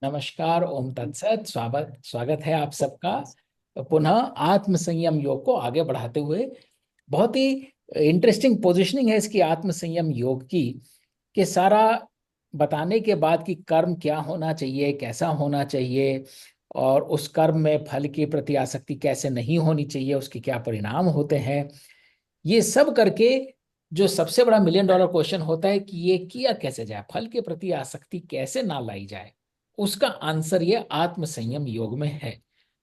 नमस्कार। ओम तत्सत। स्वागत स्वागत है आप सबका पुनः आत्म संयम योग को आगे बढ़ाते हुए। बहुत ही इंटरेस्टिंग पोजीशनिंग है इसकी आत्म संयम योग की, कि सारा बताने के बाद कि कर्म क्या होना चाहिए, कैसा होना चाहिए, और उस कर्म में फल के प्रति आसक्ति कैसे नहीं होनी चाहिए, उसके क्या परिणाम होते हैं, ये सब करके जो सबसे बड़ा मिलियन डॉलर क्वेश्चन होता है कि ये किया कैसे जाए, फल के प्रति आसक्ति कैसे ना लाई जाए, उसका आंसर ये आत्म संयम योग में है।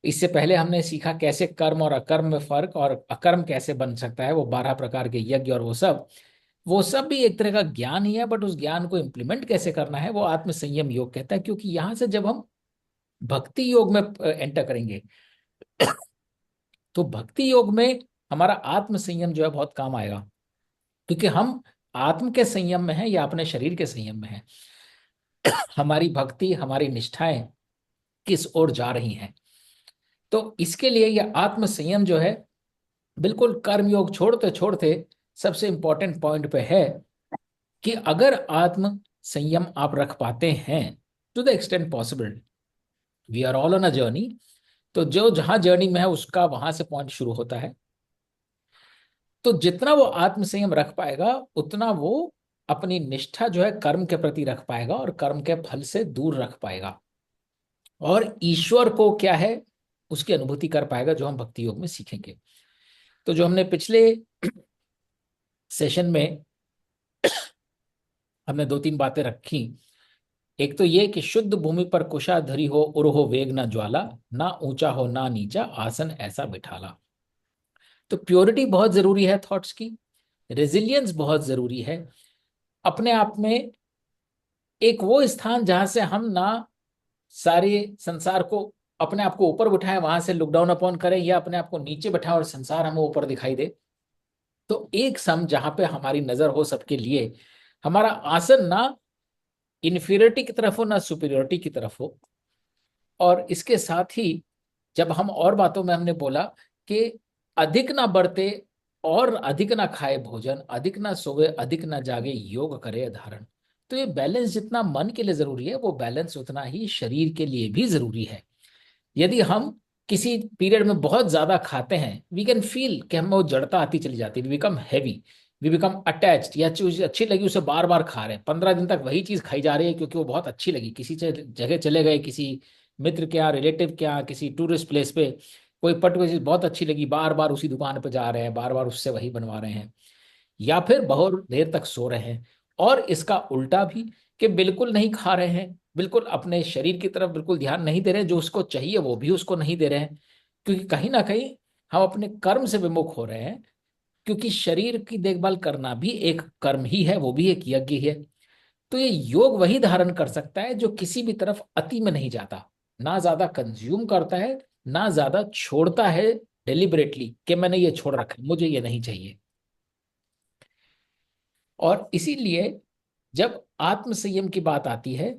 इससे पहले हमने सीखा कैसे कर्म और अकर्म में फर्क, और अकर्म कैसे बन सकता है, वो 12 प्रकार के यज्ञ और वो सब भी एक तरह का ज्ञान ही है। बट उस ज्ञान को इम्प्लीमेंट कैसे करना है वो आत्म संयम योग कहता है, क्योंकि यहां से जब हम भक्ति योग में एंटर करेंगे तो भक्ति योग में हमारा आत्म संयम जो है बहुत काम आएगा। क्योंकि हम आत्म के संयम में हैं या अपने शरीर के संयम में हैं, हमारी भक्ति, हमारी निष्ठाएं किस ओर जा रही हैं। तो इसके लिए यह आत्म संयम जो है बिल्कुल कर्म योग छोड़ते छोड़ते सबसे इंपॉर्टेंट पॉइंट पे है कि अगर आत्म संयम आप रख पाते हैं to the extent possible, we are all on a journey. तो जो जहां जर्नी में है उसका वहां से पॉइंट शुरू होता है। तो जितना वो आत्म संयम रख पाएगा उतना वो अपनी निष्ठा जो है कर्म के प्रति रख पाएगा और कर्म के फल से दूर रख पाएगा, और ईश्वर को क्या है उसकी अनुभूति कर पाएगा, जो हम भक्ति योग में सीखेंगे। तो जो हमने पिछले सेशन में हमने दो तीन बातें रखी। एक तो ये कि शुद्ध भूमि पर कुशाधरी हो, उर हो वेग न ज्वाला, ना ऊंचा हो ना नीचा, आसन ऐसा बिठाला। तो प्योरिटी बहुत जरूरी है थॉट्स की, रेजिलियंस बहुत जरूरी है। अपने आप में एक वो स्थान जहां से हम ना सारे संसार को, अपने आप को ऊपर बिठाएं, वहां से लुक डाउन अपॉन करें, या अपने आप को नीचे बिठाएं और संसार हमें ऊपर दिखाई दे। तो एक सम जहां पे हमारी नजर हो सबके लिए, हमारा आसन ना इन्फीरियरिटी की तरफ हो ना सुपीरियरिटी की तरफ हो। और इसके साथ ही जब हम और बातों में हमने बोला कि अधिक ना बढ़ते और अधिक ना खाए भोजन, अधिक ना सोवे अधिक ना जागे, योग करे धारण। तो ये बैलेंस जितना मन के लिए जरूरी है वो बैलेंस उतना ही शरीर के लिए भी जरूरी है। यदि हम किसी पीरियड में बहुत ज्यादा खाते हैं, वी कैन फील कि हमें वो जड़ता आती चली जाती है, we become heavy, we become attached. या चीज अच्छी लगी उसे बार बार खा रहे हैं, 15 दिन तक वही चीज खाई जा रही है क्योंकि वो बहुत अच्छी लगी। किसी जगह चले गए, किसी मित्र के यहाँ, रिलेटिव के यहाँ, किसी टूरिस्ट प्लेस पे कोई पर्टिकुलर चीज बहुत अच्छी लगी, बार बार उसी दुकान पे जा रहे हैं, बार बार उससे वही बनवा रहे हैं। या फिर बहुत देर तक सो रहे हैं। और इसका उल्टा भी, कि बिल्कुल नहीं खा रहे हैं, बिल्कुल अपने शरीर की तरफ बिल्कुल ध्यान नहीं दे रहे हैं, जो उसको चाहिए वो भी उसको नहीं दे रहे हैं। क्योंकि कहीं ना कहीं हम अपने कर्म से विमुख हो रहे हैं। क्योंकि शरीर की देखभाल करना भी एक कर्म ही है, वो भी एक यज्ञ ही है। तो ये योग वही धारण कर सकता है जो किसी भी तरफ अति में नहीं जाता, ना ज्यादा कंज्यूम करता है, ना ज्यादा छोड़ता है डिलिबरेटली कि मैंने ये छोड़ रखा है, मुझे ये नहीं चाहिए। और इसीलिए जब आत्म संयम की बात आती है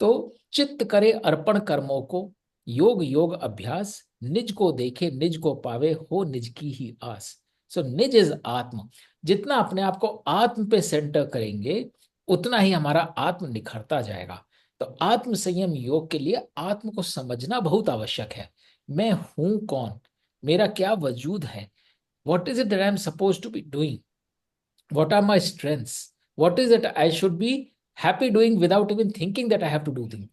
तो चित्त करे अर्पण कर्मों को, योग योग अभ्यास, निज को देखे निज को पावे, हो निज की ही आस। सो निज इज आत्म। जितना अपने आप को आत्म पे सेंटर करेंगे उतना ही हमारा आत्म निखरता जाएगा। तो आत्म संयम योग के लिए आत्म को समझना बहुत आवश्यक है। मैं हूं कौन, मेरा क्या वजूद है, what is it that I am suppose to be doing, what are my strengths, what is it I should be happy doing without even thinking that I have to do things।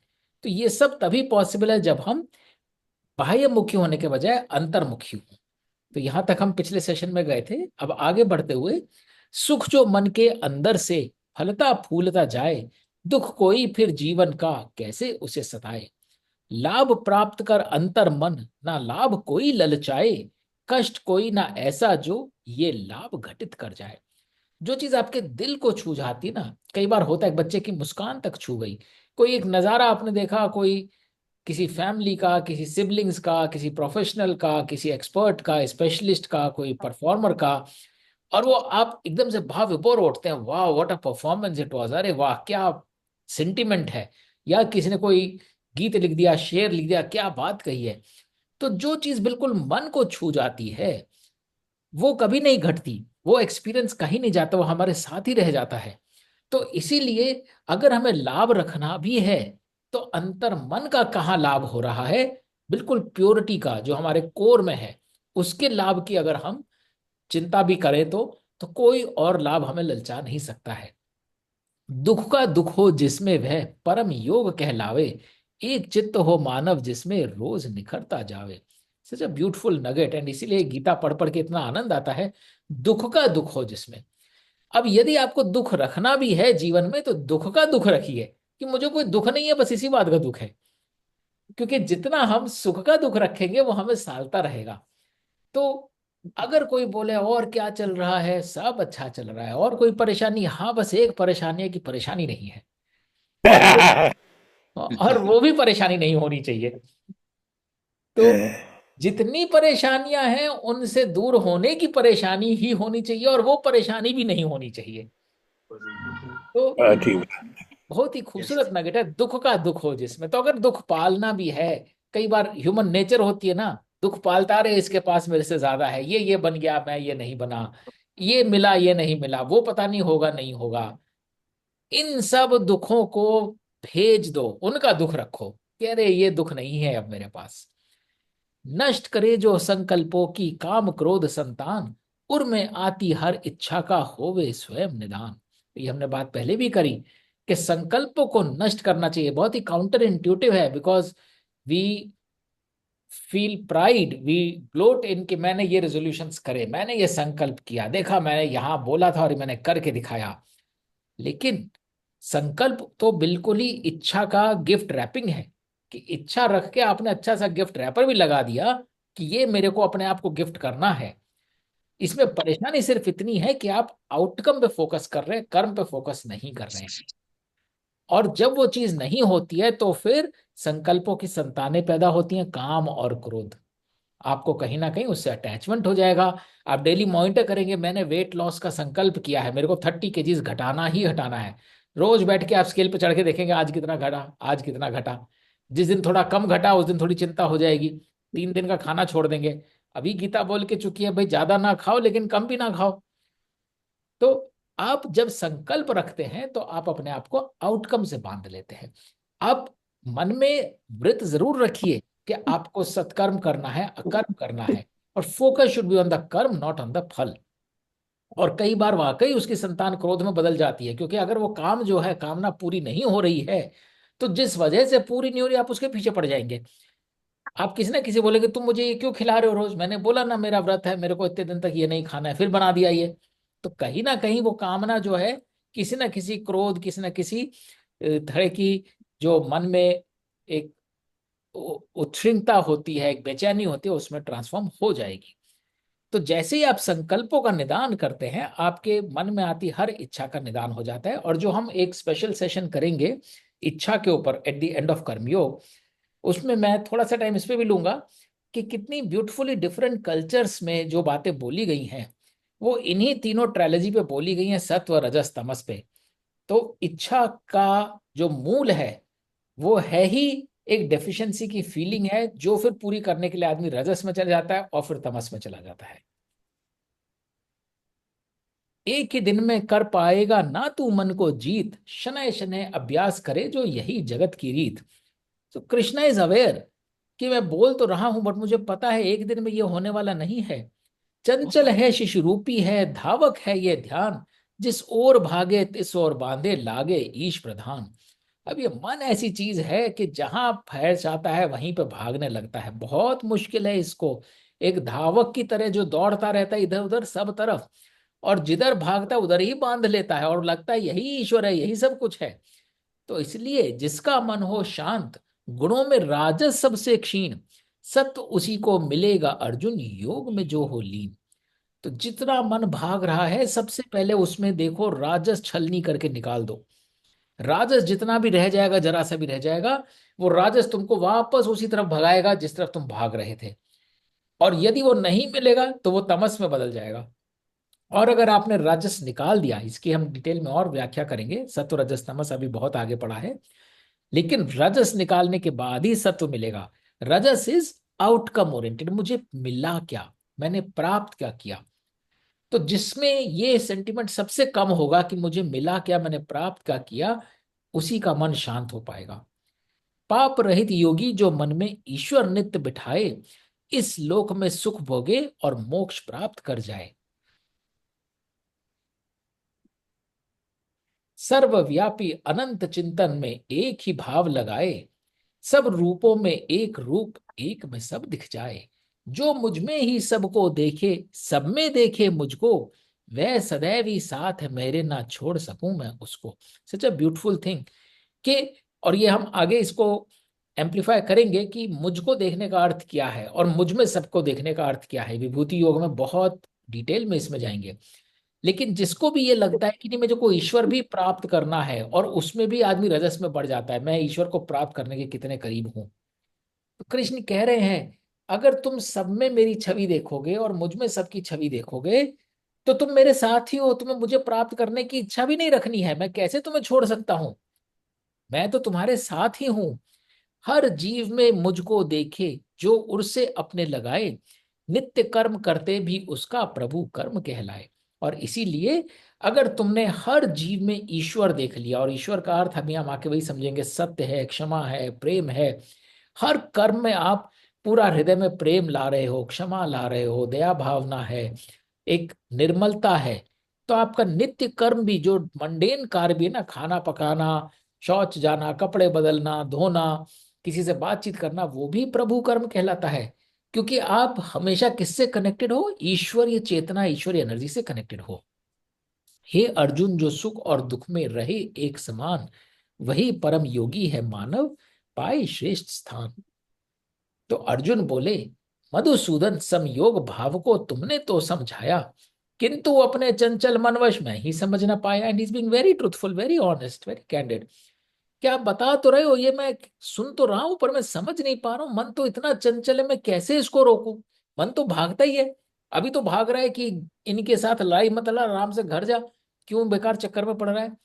तो ये सब तभी possible है जब हम बाह्य मुखी होने के बजाय अंतर्मुखी हो। तो यहां तक हम पिछले सेशन में गए थे। अब आगे बढ़ते हुए, सुख जो मन के अंदर से फलता फूलता जाए, दुख कोई फिर जीवन का कैसे उसे सताए, लाभ प्राप्त कर अंतर मन, ना लाभ कोई ललचाए, कष्ट कोई ना ऐसा जो ये लाभ घटित कर जाए। जो चीज आपके दिल को छू जाती ना, कई बार होता है, एक बच्चे की मुस्कान तक छू गई, कोई एक नजारा आपने देखा, कोई किसी फैमिली का, किसी सिबलिंग्स का, किसी प्रोफेशनल का, किसी एक्सपर्ट का, स्पेशलिस्ट का, कोई परफॉर्मर का, और वो आप एकदम से भाव विभोर उठते हैं, वाह what a performance it was, अरे वाह क्या सेंटिमेंट है। या किसी ने कोई गीत लिख दिया, शेर लिख दिया, क्या बात कही है। तो जो चीज बिल्कुल मन को छू जाती है वो कभी नहीं घटती, वो एक्सपीरियंस कहीं नहीं जाता, वो हमारे साथ ही रह जाता है। तो इसीलिए अगर हमें लाभ रखना भी है तो अंतर मन का कहाँ लाभ हो रहा है? बिल्कुल प्योरिटी का, जो हमारे कोर में है, उसके लाभ की अगर हम चिंता भी करें तो कोई और लाभ हमें ललचा नहीं सकता है। दुख का दुख हो जिसमें वह परम योग कहलावे, एक चित्त हो मानव जिसमें रोज निखरता जावे। सच अ ब्यूटीफुल नगेट, एंड इसीलिए गीता पढ़ पढ़ के इतना आनंद आता है। दुख का दुख हो जिसमें। अब यदि आपको दुख रखना भी है जीवन में, तो दुख का दुख रखिए कि मुझे कोई दुख नहीं है, बस इसी बात का दुख है। क्योंकि जितना हम सुख का दुख रखेंगे वो हमें सालता रहेगा। तो अगर कोई बोले और क्या चल रहा है, सब अच्छा चल रहा है, और कोई परेशानी, हाँ बस एक परेशानी है कि परेशानी नहीं है। और वो और वो भी परेशानी नहीं होनी चाहिए। तो जितनी परेशानियां हैं उनसे दूर होने की परेशानी ही होनी चाहिए, और वो परेशानी भी नहीं होनी चाहिए। तो ठीक। बहुत ही खूबसूरत नगेट है, दुख का दुख हो जिसमें। तो अगर दुख पालना भी है, कई बार ह्यूमन नेचर होती है ना, दुख पालता रहे, इसके पास मेरे से ज्यादा है, ये बन गया, मैं ये नहीं बना, ये मिला ये नहीं मिला, वो पता नहीं होगा नहीं होगा। इन सब दुखों को भेज दो, उनका दुख रखो कि अरे ये दुख नहीं है अब मेरे पास। नष्ट करे जो संकल्पों की काम क्रोध संतान, उर में आती हर इच्छा का होवे स्वयं निदान। ये हमने बात पहले भी करी कि संकल्पों को नष्ट करना चाहिए। बहुत ही काउंटर इंट्यूटिव है, because we feel pride, we gloat in कि मैंने ये रेजोल्यूशंस करे, मैंने ये संकल्प किया, देखा मैंने यहां बोला था और मैंने करके दिखाया। लेकिन संकल्प तो बिल्कुल ही इच्छा का गिफ्ट रैपिंग है, कि इच्छा रख के आपने अच्छा सा गिफ्ट रैपर भी लगा दिया कि ये मेरे को अपने आप को गिफ्ट करना है। इसमें परेशानी सिर्फ इतनी है कि आप आउटकम पे फोकस कर रहे हैं, कर्म पे फोकस नहीं कर रहे हैं। और जब वो चीज नहीं होती है तो फिर संकल्पों की संतानें पैदा होती हैं, काम और क्रोध। आपको कहीं ना कहीं उससे अटैचमेंट हो जाएगा। आप डेली मॉनिटर करेंगे, मैंने वेट लॉस का संकल्प किया है, मेरे को 30 केजीज घटाना ही घटाना है। रोज बैठ के आप स्केल पे चढ़ के देखेंगे, आज कितना घटा, आज कितना घटा। जिस दिन थोड़ा कम घटा उस दिन थोड़ी चिंता हो जाएगी, 3 दिन का खाना छोड़ देंगे। अभी गीता बोल के चुकी है भाई, ज्यादा ना खाओ लेकिन कम भी ना खाओ। तो आप जब संकल्प रखते हैं तो आप अपने आप को आउटकम से बांध लेते हैं। आप मन में व्रत जरूर रखिए कि आपको सत्कर्म करना है, अकर्म करना है, और focus should be on the कर्म, नॉट ऑन द फल। और कई बार वाकई उसकी संतान क्रोध में बदल जाती है, क्योंकि अगर वो काम जो है, कामना पूरी नहीं हो रही है, तो जिस वजह से पूरी नहीं हो रही आप उसके पीछे पड़ जाएंगे। आप किसी ना किसी बोलेंगे तुम मुझे ये क्यों खिला रहे हो रोज, मैंने बोला ना मेरा व्रत है, मेरे को इतने दिन तक ये नहीं खाना है, फिर बना दिया ये। तो कहीं ना कहीं वो कामना जो है, किसी ना किसी क्रोध, किसी ना किसी तरह की, जो मन में एक उच्छृंखता होती है, एक बेचैनी होती है, उसमें ट्रांसफॉर्म हो जाएगी। तो जैसे ही आप संकल्पों का निदान करते हैं, आपके मन में आती हर इच्छा का निदान हो जाता है। और जो हम एक स्पेशल सेशन करेंगे इच्छा के ऊपर एट द एंड ऑफ कर्मयोग, उसमें मैं थोड़ा सा टाइम इस पे भी लूंगा कि कितनी ब्यूटीफुली डिफरेंट कल्चर्स में जो बातें बोली गई हैं, वो इन्हीं तीनों ट्रायलॉजी पे बोली गई हैं, सत्व रजस तमस पे। तो इच्छा का जो मूल है वो है ही एक डेफिशिएंसी की फीलिंग है, जो फिर पूरी करने के लिए आदमी रजस में चला जाता है और फिर तमस में चला जाता है। एक ही दिन में कर पाएगा ना तू मन को जीत, शनय शनय अभ्यास करे जो यही जगत की रीत। तो कृष्णा इज अवेयर कि मैं बोल तो रहा हूं, बट मुझे पता है एक दिन में ये होने वाला नहीं है। चंचल है शिशु रूपी है, धावक है ये ध्यान, जिस ओर भागे तिस ओर बांधे लागे ईश प्रधान। अब ये मन ऐसी चीज है कि जहां फैल जाता है वहीं पे भागने लगता है, बहुत मुश्किल है इसको। एक धावक की तरह जो दौड़ता रहता है इधर उधर सब तरफ, और जिधर भागता है उधर ही बांध लेता है, और लगता है यही ईश्वर है, यही सब कुछ है। तो इसलिए जिसका मन हो शांत, गुणों में राजस सबसे क्षीण, सत्य उसी को मिलेगा अर्जुन योग में जो हो लीन। तो जितना मन भाग रहा है, सबसे पहले उसमें देखो राजस छलनी करके निकाल दो। राजस जितना भी रह जाएगा, जरा सा भी रह जाएगा, वो राजस तुमको वापस उसी तरफ भगाएगा जिस तरफ तुम भाग रहे थे। और यदि वो नहीं मिलेगा तो वो तमस में बदल जाएगा। और अगर आपने राजस निकाल दिया, इसकी हम डिटेल में और व्याख्या करेंगे, सत्व रजस तमस अभी बहुत आगे पढ़ा है, लेकिन रजस निकालने के बाद ही सत्व मिलेगा। रजस इज आउटकम ओरिएंटेड, मुझे मिला क्या, मैंने प्राप्त क्या किया। तो जिसमें ये सेंटिमेंट सबसे कम होगा कि मुझे मिला क्या, मैंने प्राप्त क्या किया, उसी का मन शांत हो पाएगा। पाप रहित योगी जो मन में ईश्वर नित्य बिठाए, इस लोक में सुख भोगे और मोक्ष प्राप्त कर जाए। सर्वव्यापी अनंत चिंतन में एक ही भाव लगाए, सब रूपों में एक रूप, एक में सब दिख जाए। जो मुझ में ही सबको देखे, सब में देखे मुझको, वह सदैव ही साथ है मेरे, ना छोड़ सकूं मैं उसको। सच अ ब्यूटीफुल थिंग कि, और ये हम आगे इसको एम्पलीफाई करेंगे कि मुझको देखने का अर्थ क्या है और मुझ में सबको देखने का अर्थ क्या है। विभूति योग में बहुत डिटेल में इसमें जाएंगे। लेकिन जिसको भी ये लगता है कि नहीं मुझे को ईश्वर भी प्राप्त करना है, और उसमें भी आदमी रजस में बढ़ जाता है, मैं ईश्वर को प्राप्त करने के कितने करीब हूं, तो कृष्ण कह रहे हैं अगर तुम सब में मेरी छवि देखोगे और मुझ में सबकी छवि देखोगे, तो तुम मेरे साथ ही हो। तुम्हें मुझे प्राप्त करने की इच्छा भी नहीं रखनी है, मैं कैसे तुम्हें छोड़ सकता हूं, मैं तो तुम्हारे साथ ही हूं। हर जीव में मुझको देखे, जो उर से अपने लगाए, नित्य कर्म करते भी उसका प्रभु कर्म कहलाए। और इसीलिए अगर तुमने हर जीव में ईश्वर देख लिया, और ईश्वर का अर्थ हम यहाँ आके वही समझेंगे, सत्य है, क्षमा है, प्रेम है। हर कर्म में आप पूरा हृदय में प्रेम ला रहे हो, क्षमा ला रहे हो, दया भावना है, एक निर्मलता है, तो आपका नित्य कर्म भी जो मंडेन कार्य भी है ना, खाना पकाना, शौच जाना, कपड़े बदलना, धोना, किसी से बातचीत करना, वो भी प्रभु कर्म कहलाता है। क्योंकि आप हमेशा किससे कनेक्टेड हो, ईश्वरीय चेतना, ईश्वरीय एनर्जी से कनेक्टेड हो। हे अर्जुन, जो सुख और दुख में रहे एक समान, वही परम योगी है मानव, पाए श्रेष्ठ स्थान। तो अर्जुन बोले, मधुसूदन समयोग भाव को तुमने तो समझाया, किंतु अपने चंचल मनवश में ही समझ ना पाया। And is being very truthful, very honest, very candid. क्या आप बता तो रहे हो, ये मैं सुन तो रहा हूं, पर मैं समझ नहीं पा रहा हूं, मन तो इतना चंचल है, मैं कैसे इसको रोकूं। मन तो भागता ही है, अभी तो भाग रहा है कि इनके साथ लड़ाई मत लड़ा, आराम से घर जा, क्यों बेकार चक्कर में पड़ रहा है।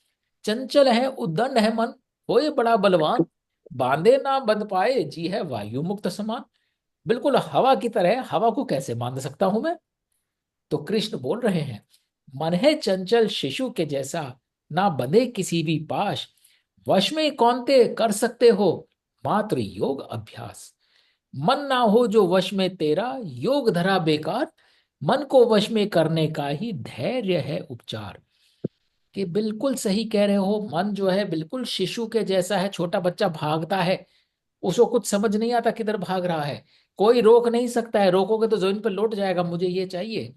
चंचल है, उद्दंड है मन, होए बड़ा बलवान, बांधे ना बंध पाए, जी है वायु मुक्त समान। बिल्कुल हवा की तरह है, हवा को कैसे बांध सकता हूं मैं। तो कृष्ण बोल रहे हैं, मन है चंचल शिशु के जैसा, ना बंधे किसी भी पाश, वश में कौनते कर सकते हो, मात्र योग अभ्यास। मन ना हो जो वश में तेरा, योग धरा बेकार, मन को वश में करने का ही धैर्य है उपचार। कि बिल्कुल सही कह रहे हो, मन जो है बिल्कुल शिशु के जैसा है, छोटा बच्चा भागता है, उसको कुछ समझ नहीं आता किधर भाग रहा है, कोई रोक नहीं सकता है, रोकोगे तो जमीन पर लौट जाएगा, मुझे ये चाहिए।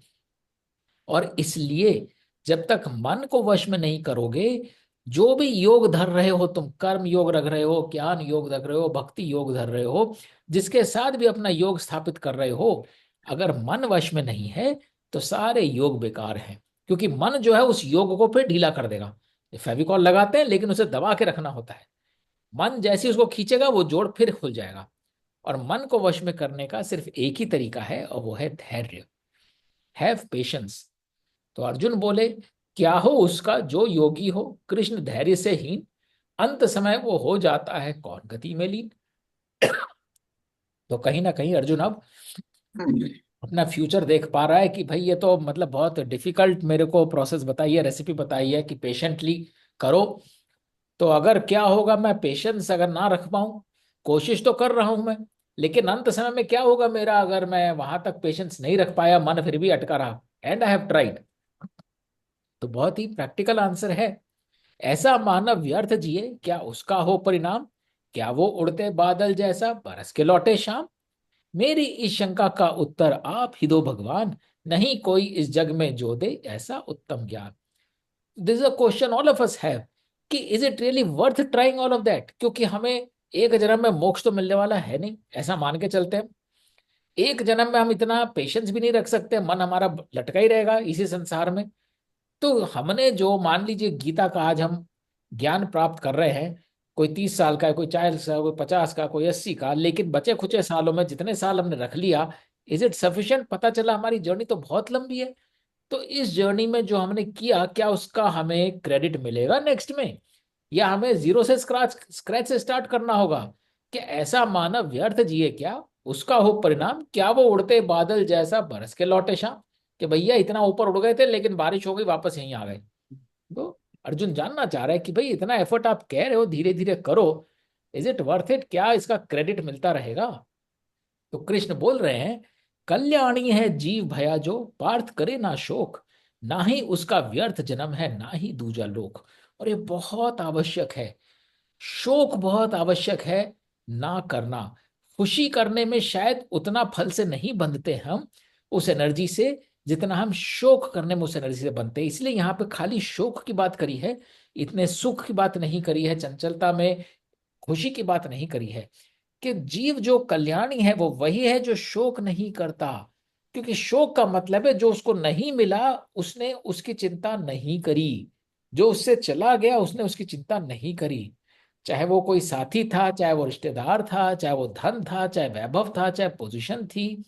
और इसलिए जब तक मन को वश में नहीं करोगे, जो भी योग धर रहे हो तुम, कर्म योग रख रहे हो, ज्ञान योग रख रहे हो, भक्ति योग धर रहे हो, जिसके साथ भी अपना योग स्थापित कर रहे हो, अगर मन वश में नहीं है तो सारे योग बेकार हैं। क्योंकि मन जो है उस योग को फिर ढीला कर देगा। फेविकॉल लगाते हैं लेकिन उसे दबा के रखना होता है, मन जैसे ही उसको खींचेगा वो जोड़ फिर खुल जाएगा। और मन को वश में करने का सिर्फ एक ही तरीका है, और वो है धैर्य। Have patience. तो अर्जुन बोले, क्या हो उसका जो योगी हो, कृष्ण धैर्य से हीन, अंत समय वो हो जाता है कौन गति में लीन। तो कहीं ना कहीं अर्जुन अब अपना फ्यूचर देख पा रहा है कि भाई ये तो मतलब बहुत डिफिकल्ट मेरे को प्रोसेस बताई है, रेसिपी बताई है कि पेशेंटली करो। तो अगर क्या होगा, मैं पेशेंस अगर ना रख पाऊं, कोशिश तो कर रहा हूं मैं, लेकिन अंत समय में क्या होगा मेरा, अगर मैं वहां तक पेशेंस नहीं रख पाया, मन फिर भी अटका रहा, एंड आई हैव ट्राइड। तो बहुत ही प्रैक्टिकल आंसर है। ऐसा मानव व्यर्थ जिए, क्या उसका हो परिणाम, क्या वो उड़ते बादल जैसा बरस के लौटे शाम। मेरी इस शंका का उत्तर आप ही दो भगवान, नहीं कोई इस जग में जो दे ऐसा उत्तम ज्ञान। This is a question all of us have, कि is it really worth trying all of that. क्योंकि हमें एक जन्म में मोक्ष तो मिलने वाला है नहीं, ऐसा मान के चलते हैं। एक जन्म में हम इतना पेशेंस भी नहीं रख सकते, मन हमारा लटका ही रहेगा इसी संसार में। तो हमने जो, मान लीजिए गीता का आज हम ज्ञान प्राप्त कर रहे हैं, कोई 30 साल का है, कोई 40 का, कोई 50 का, कोई 80 का, लेकिन बचे खुचे सालों में जितने साल हमने रख लिया, इज इट सफिशिएंट। पता चला हमारी जर्नी तो बहुत लंबी है। तो इस जर्नी में जो हमने किया, क्या उसका हमें क्रेडिट मिलेगा नेक्स्ट में, या हमें जीरो से स्क्रैच स्क्रैच से स्टार्ट करना होगा। कि ऐसा मानव व्यर्थ जिए, क्या उसका हो परिणाम, क्या वो उड़ते बादल जैसा बरस के लौटे शाम। कि भैया इतना ऊपर उड़ गए थे लेकिन बारिश हो गई, वापस यहीं आ गए। तो अर्जुन जानना चाह रहा है कि भाई इतना एफर्ट आप कह रहे हो धीरे धीरे करो, इज इट वर्थ इट? क्या इसका क्रेडिट मिलता रहेगा? तो कृष्ण बोल रहे हैं, कल्याणी है जीव भया जो, पार्थ करे ना शोक, ना ही उसका व्यर्थ जन्म है, ना ही दूजा लोक। और ये बहुत आवश्यक है, शोक बहुत आवश्यक है ना करना। खुशी करने में शायद उतना फल से नहीं बंधते हम उस एनर्जी से, जितना हम शोक करने में उस एनर्जी से बनते हैं। इसलिए यहाँ पे खाली शोक की बात करी है, इतने सुख की बात नहीं करी है, चंचलता में खुशी की बात नहीं करी है। कि जीव जो कल्याणी है वो वही है जो शोक नहीं करता। क्योंकि शोक का मतलब है जो उसको नहीं मिला उसने उसकी चिंता नहीं करी, जो उससे चला गया उसने उसकी चिंता नहीं करी। चाहे वो कोई साथी था, चाहे वो रिश्तेदार था, चाहे वो धन था, चाहे वैभव था, चाहे पोजीशन थी।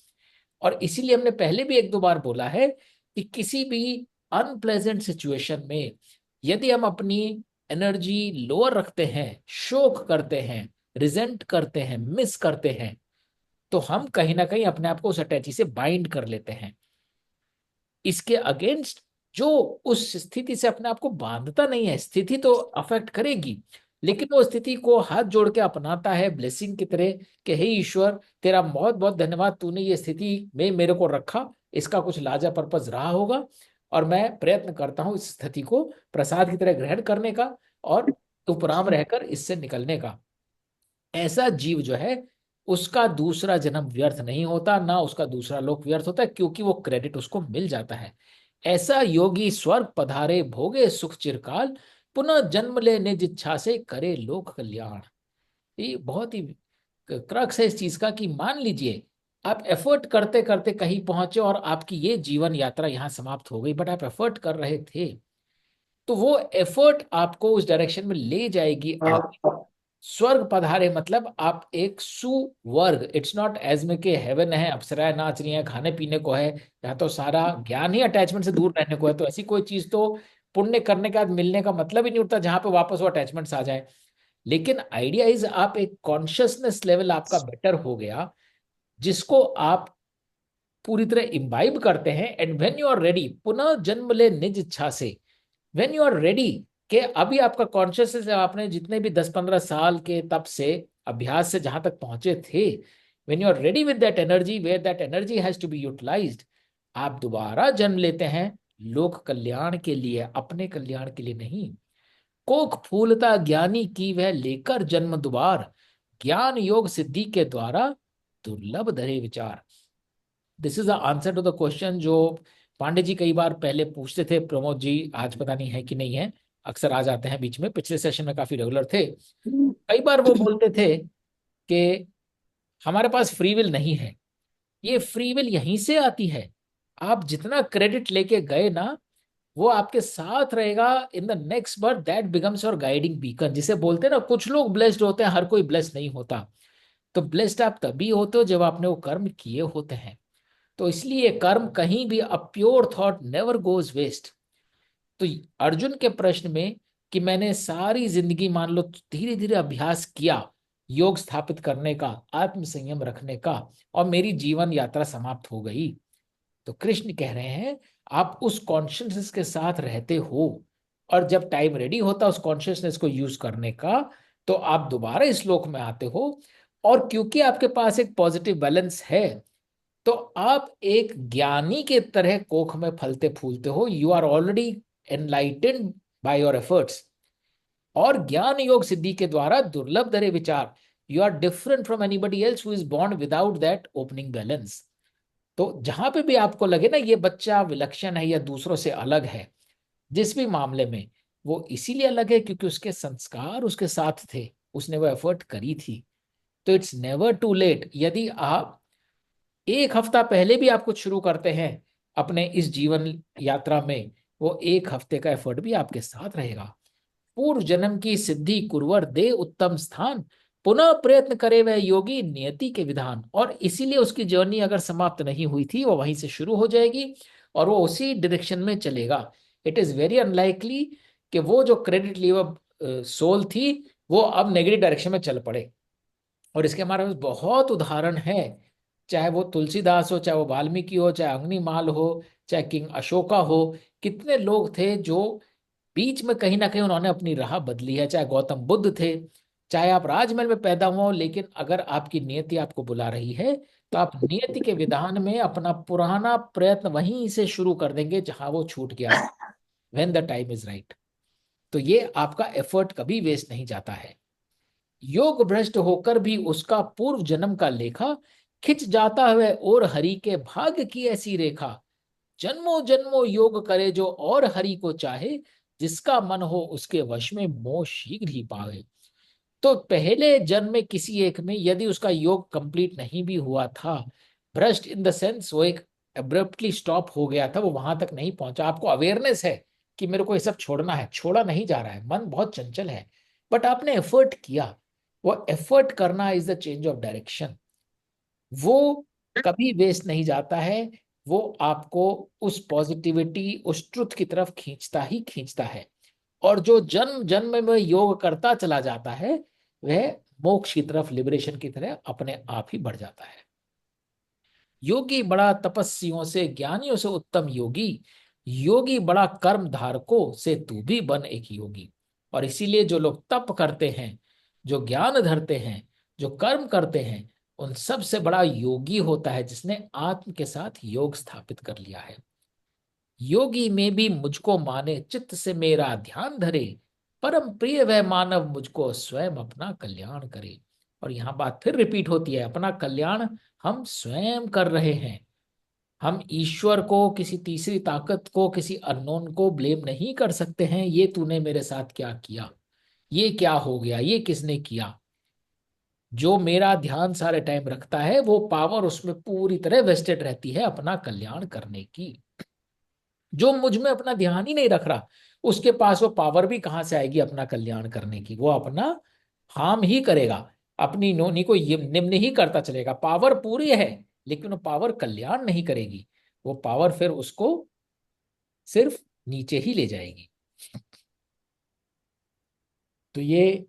और इसीलिए हमने पहले भी एक दो बार बोला है कि किसी भी अनप्लेजेंट सिचुएशन में यदि हम अपनी एनर्जी लोअर रखते हैं, शोक करते हैं, रिजेंट करते हैं, मिस करते हैं, तो हम कहीं ना कहीं अपने आप को उस अटैची से बाइंड कर लेते हैं। इसके अगेंस्ट जो उस स्थिति से अपने आप को बांधता नहीं है, स्थिति तो अफेक्ट करेगी, लेकिन वो स्थिति को हाथ जोड़ के अपनाता है ब्लेसिंग की तरह कि हे ईश्वर, तेरा बहुत बहुत धन्यवाद, तूने ये स्थिति में मेरे को रखा, इसका कुछ लाजा पर्पज रहा होगा, और मैं प्रयत्न करता हूं इस स्थिति को प्रसाद की तरह ग्रहण करने का और उपराम रहकर इससे निकलने का। ऐसा जीव जो है उसका दूसरा जन्म व्यर्थ नहीं होता, ना उसका दूसरा लोक व्यर्थ होता है, क्योंकि वो क्रेडिट उसको मिल जाता है। ऐसा योगी स्वर्ग पधारे भोगे सुख चिरकाल, पुनः जन्म ले निज इच्छा से करे लोक कल्याण। ये बहुत ही क्रक्स है इस चीज का कि मान लीजिए आप एफर्ट करते करते कहीं पहुंचे और आपकी ये जीवन यात्रा यहाँ समाप्त हो गई, बट आप एफर्ट कर रहे थे, तो वो एफर्ट आपको उस डायरेक्शन में ले जाएगी आगे। स्वर्ग पधारे मतलब आप एक सुवर्ग, इट्स नॉट एज में के हेवन है, अप्सराएं नाच रही हैं, खाने पीने को है, या तो सारा ज्ञान ही अटैचमेंट से दूर रहने को है। तो ऐसी कोई चीज तो पुण्य करने के बाद मिलने का मतलब ही नहीं उठता जहां पे वापस वो अटैचमेंट्स आ जाए। लेकिन आइडिया इज आप एक कॉन्शियसनेस लेवल आपका बेटर हो गया, जिसको आप पूरी तरह इम्बाइब करते हैं। And when you are ready, पुनः जन्म ले निज इच्छा से, व्हेन यू आर रेडी, कि अभी आपका कॉन्शियसनेस है, आपने जितने भी 10-15 साल के तब से अभ्यास से जहां तक पहुंचे थे, when you are ready with that energy, where that energy has to be utilised, आप दोबारा जन्म लेते हैं लोक कल्याण के लिए, अपने कल्याण के लिए नहीं। कोक फूलता ज्ञानी की वह लेकर जन्म दुबार, ज्ञान योग सिद्धि के द्वारा दुर्लभ धरे विचार। This is the answer to the question जो पांडे जी कई बार पहले पूछते थे। प्रमोद जी आज पता नहीं है कि नहीं है, अक्सर आ जाते हैं बीच में, पिछले सेशन में काफी रेगुलर थे। कई बार वो बोलते थे कि हमारे पास फ्री विल नहीं है। ये फ्री विल यहीं से आती है, आप जितना क्रेडिट लेके गए ना वो आपके साथ रहेगा in the next birth, that becomes your guiding beacon. जिसे बोलते हैं ना, कुछ लोग ब्लेस्ड होते हैं, हर कोई ब्लेस्ड नहीं होता। तो ब्लेस्ड आप तभी होते हो जब आपने वो कर्म किए होते हैं। तो इसलिए कर्म कहीं भी, a pure thought never goes waste. तो अर्जुन के प्रश्न में कि मैंने सारी जिंदगी मान लो धीरे धीरे अभ्यास किया योग स्थापित करने का, आत्म संयम रखने का, और मेरी जीवन यात्रा समाप्त हो गई, तो कृष्ण कह रहे हैं आप उस कॉन्शियसनेस के साथ रहते हो, और जब टाइम रेडी होता है उस कॉन्शियसनेस को यूज करने का, तो आप दोबारा इस श्लोक में आते हो। और क्योंकि आपके पास एक पॉजिटिव बैलेंस है, तो आप एक ज्ञानी के तरह कोख में फलते फूलते हो। You are already enlightened by your efforts. और ज्ञान योग सिद्धि के द्वारा दुर्लभ धरे विचार, you are different from anybody else who is born without that opening balance. तो जहां पे भी आपको लगे ना ये बच्चा विलक्षण है या दूसरों से अलग है, जिस भी मामले में, वो इसीलिए अलग है क्योंकि उसके संस्कार उसके साथ थे, उसने वो एफर्ट करी थी। तो इट्स नेवर टू लेट। यदि आप एक हफ्ता पहले भी आप कुछ शुरू करते हैं अपने इस जीवन यात्रा में, वो एक हफ्ते का एफर्ट भी आपके साथ रहेगा। पूर्व जन्म की सिद्धि कुरवर दे उत्तम स्थान, पुनः प्रयत्न करे वह योगी नियति के विधान। और इसीलिए उसकी जर्नी अगर समाप्त नहीं हुई थी वो वहीं से शुरू हो जाएगी और वो उसी डायरेक्शन में चलेगा। इट इज वेरी अनलाइकली कि वो जो क्रेडिट लीवर सोल थी वो अब नेगेटिव डायरेक्शन में चल पड़े। और इसके हमारे पास बहुत उदाहरण है, चाहे वो तुलसीदास हो, चाहे वो वाल्मीकि हो, चाहे अग्निमाल हो, चाहे किंग अशोका हो। कितने लोग थे जो बीच में कहीं ना कहीं उन्होंने अपनी राह बदली है। चाहे गौतम बुद्ध थे, चाहे आप राजमहल में पैदा हुए हो, लेकिन अगर आपकी नियति आपको बुला रही है तो आप नियति के विधान में अपना पुराना प्रयत्न वहीं से शुरू कर देंगे जहां वो छूट गया था, when the time is right. तो ये आपका एफर्ट कभी वेस्ट नहीं जाता है। योग भ्रष्ट होकर भी उसका पूर्व जन्म का लेखा, खिंच जाता है और हरि के भाग्य की ऐसी रेखा। जन्मों जन्मों योग करे जो और हरि को चाहे, जिसका मन हो उसके वश में मोह शीघ्र ही पावे। तो पहले जन्म में किसी एक में यदि उसका योग कंप्लीट नहीं भी हुआ था, भ्रष्ट इन द सेंस वो एक एब्रप्टली स्टॉप हो गया था, वो वहां तक नहीं पहुंचा, आपको अवेयरनेस है कि मेरे को ये सब छोड़ना है, छोड़ा नहीं जा रहा है, मन बहुत चंचल है, बट आपने एफर्ट किया। वो एफर्ट करना is the change of direction. वो कभी वेस्ट नहीं जाता है। वो आपको उस पॉजिटिविटी, उस ट्रुथ की तरफ खींचता ही खींचता है। और जो जन्म जन्म में योग करता चला जाता है, वह मोक्ष की तरफ, लिबरेशन की तरह अपने आप ही बढ़ जाता है। योगी बड़ा तपस्वियों से, ज्ञानियों से उत्तम योगी। योगी बड़ा कर्म धारकों से, तू भी बन एक योगी। और इसीलिए जो लोग तप करते हैं, जो ज्ञान धरते हैं, जो कर्म करते हैं, उन सब से बड़ा योगी होता है जिसने आत्म के साथ योग स्थापित कर लिया है। योगी में भी मुझको माने, चित्त से मेरा ध्यान धरे। परम प्रिय वह मानव, मुझको स्वयं अपना कल्याण करे। और यहां बात फिर रिपीट होती है, अपना कल्याण हम स्वयं कर रहे हैं। हम ईश्वर को, किसी तीसरी ताकत को, किसी अननोन को ब्लेम नहीं कर सकते हैं, ये तूने मेरे साथ क्या किया, ये क्या हो गया, ये किसने किया। जो मेरा ध्यान सारे टाइम रखता है, वो पावर उसमें पूरी तरह वेस्टेड रहती है अपना कल्याण करने की। जो मुझ में अपना ध्यान ही नहीं रख रहा, उसके पास वो पावर भी कहां से आएगी अपना कल्याण करने की। वो अपना हार्म ही करेगा, अपनी नोनी को ये निम्न ही करता चलेगा। पावर पूरी है, लेकिन वो पावर कल्याण नहीं करेगी। वो पावर फिर उसको सिर्फ नीचे ही ले जाएगी। तो ये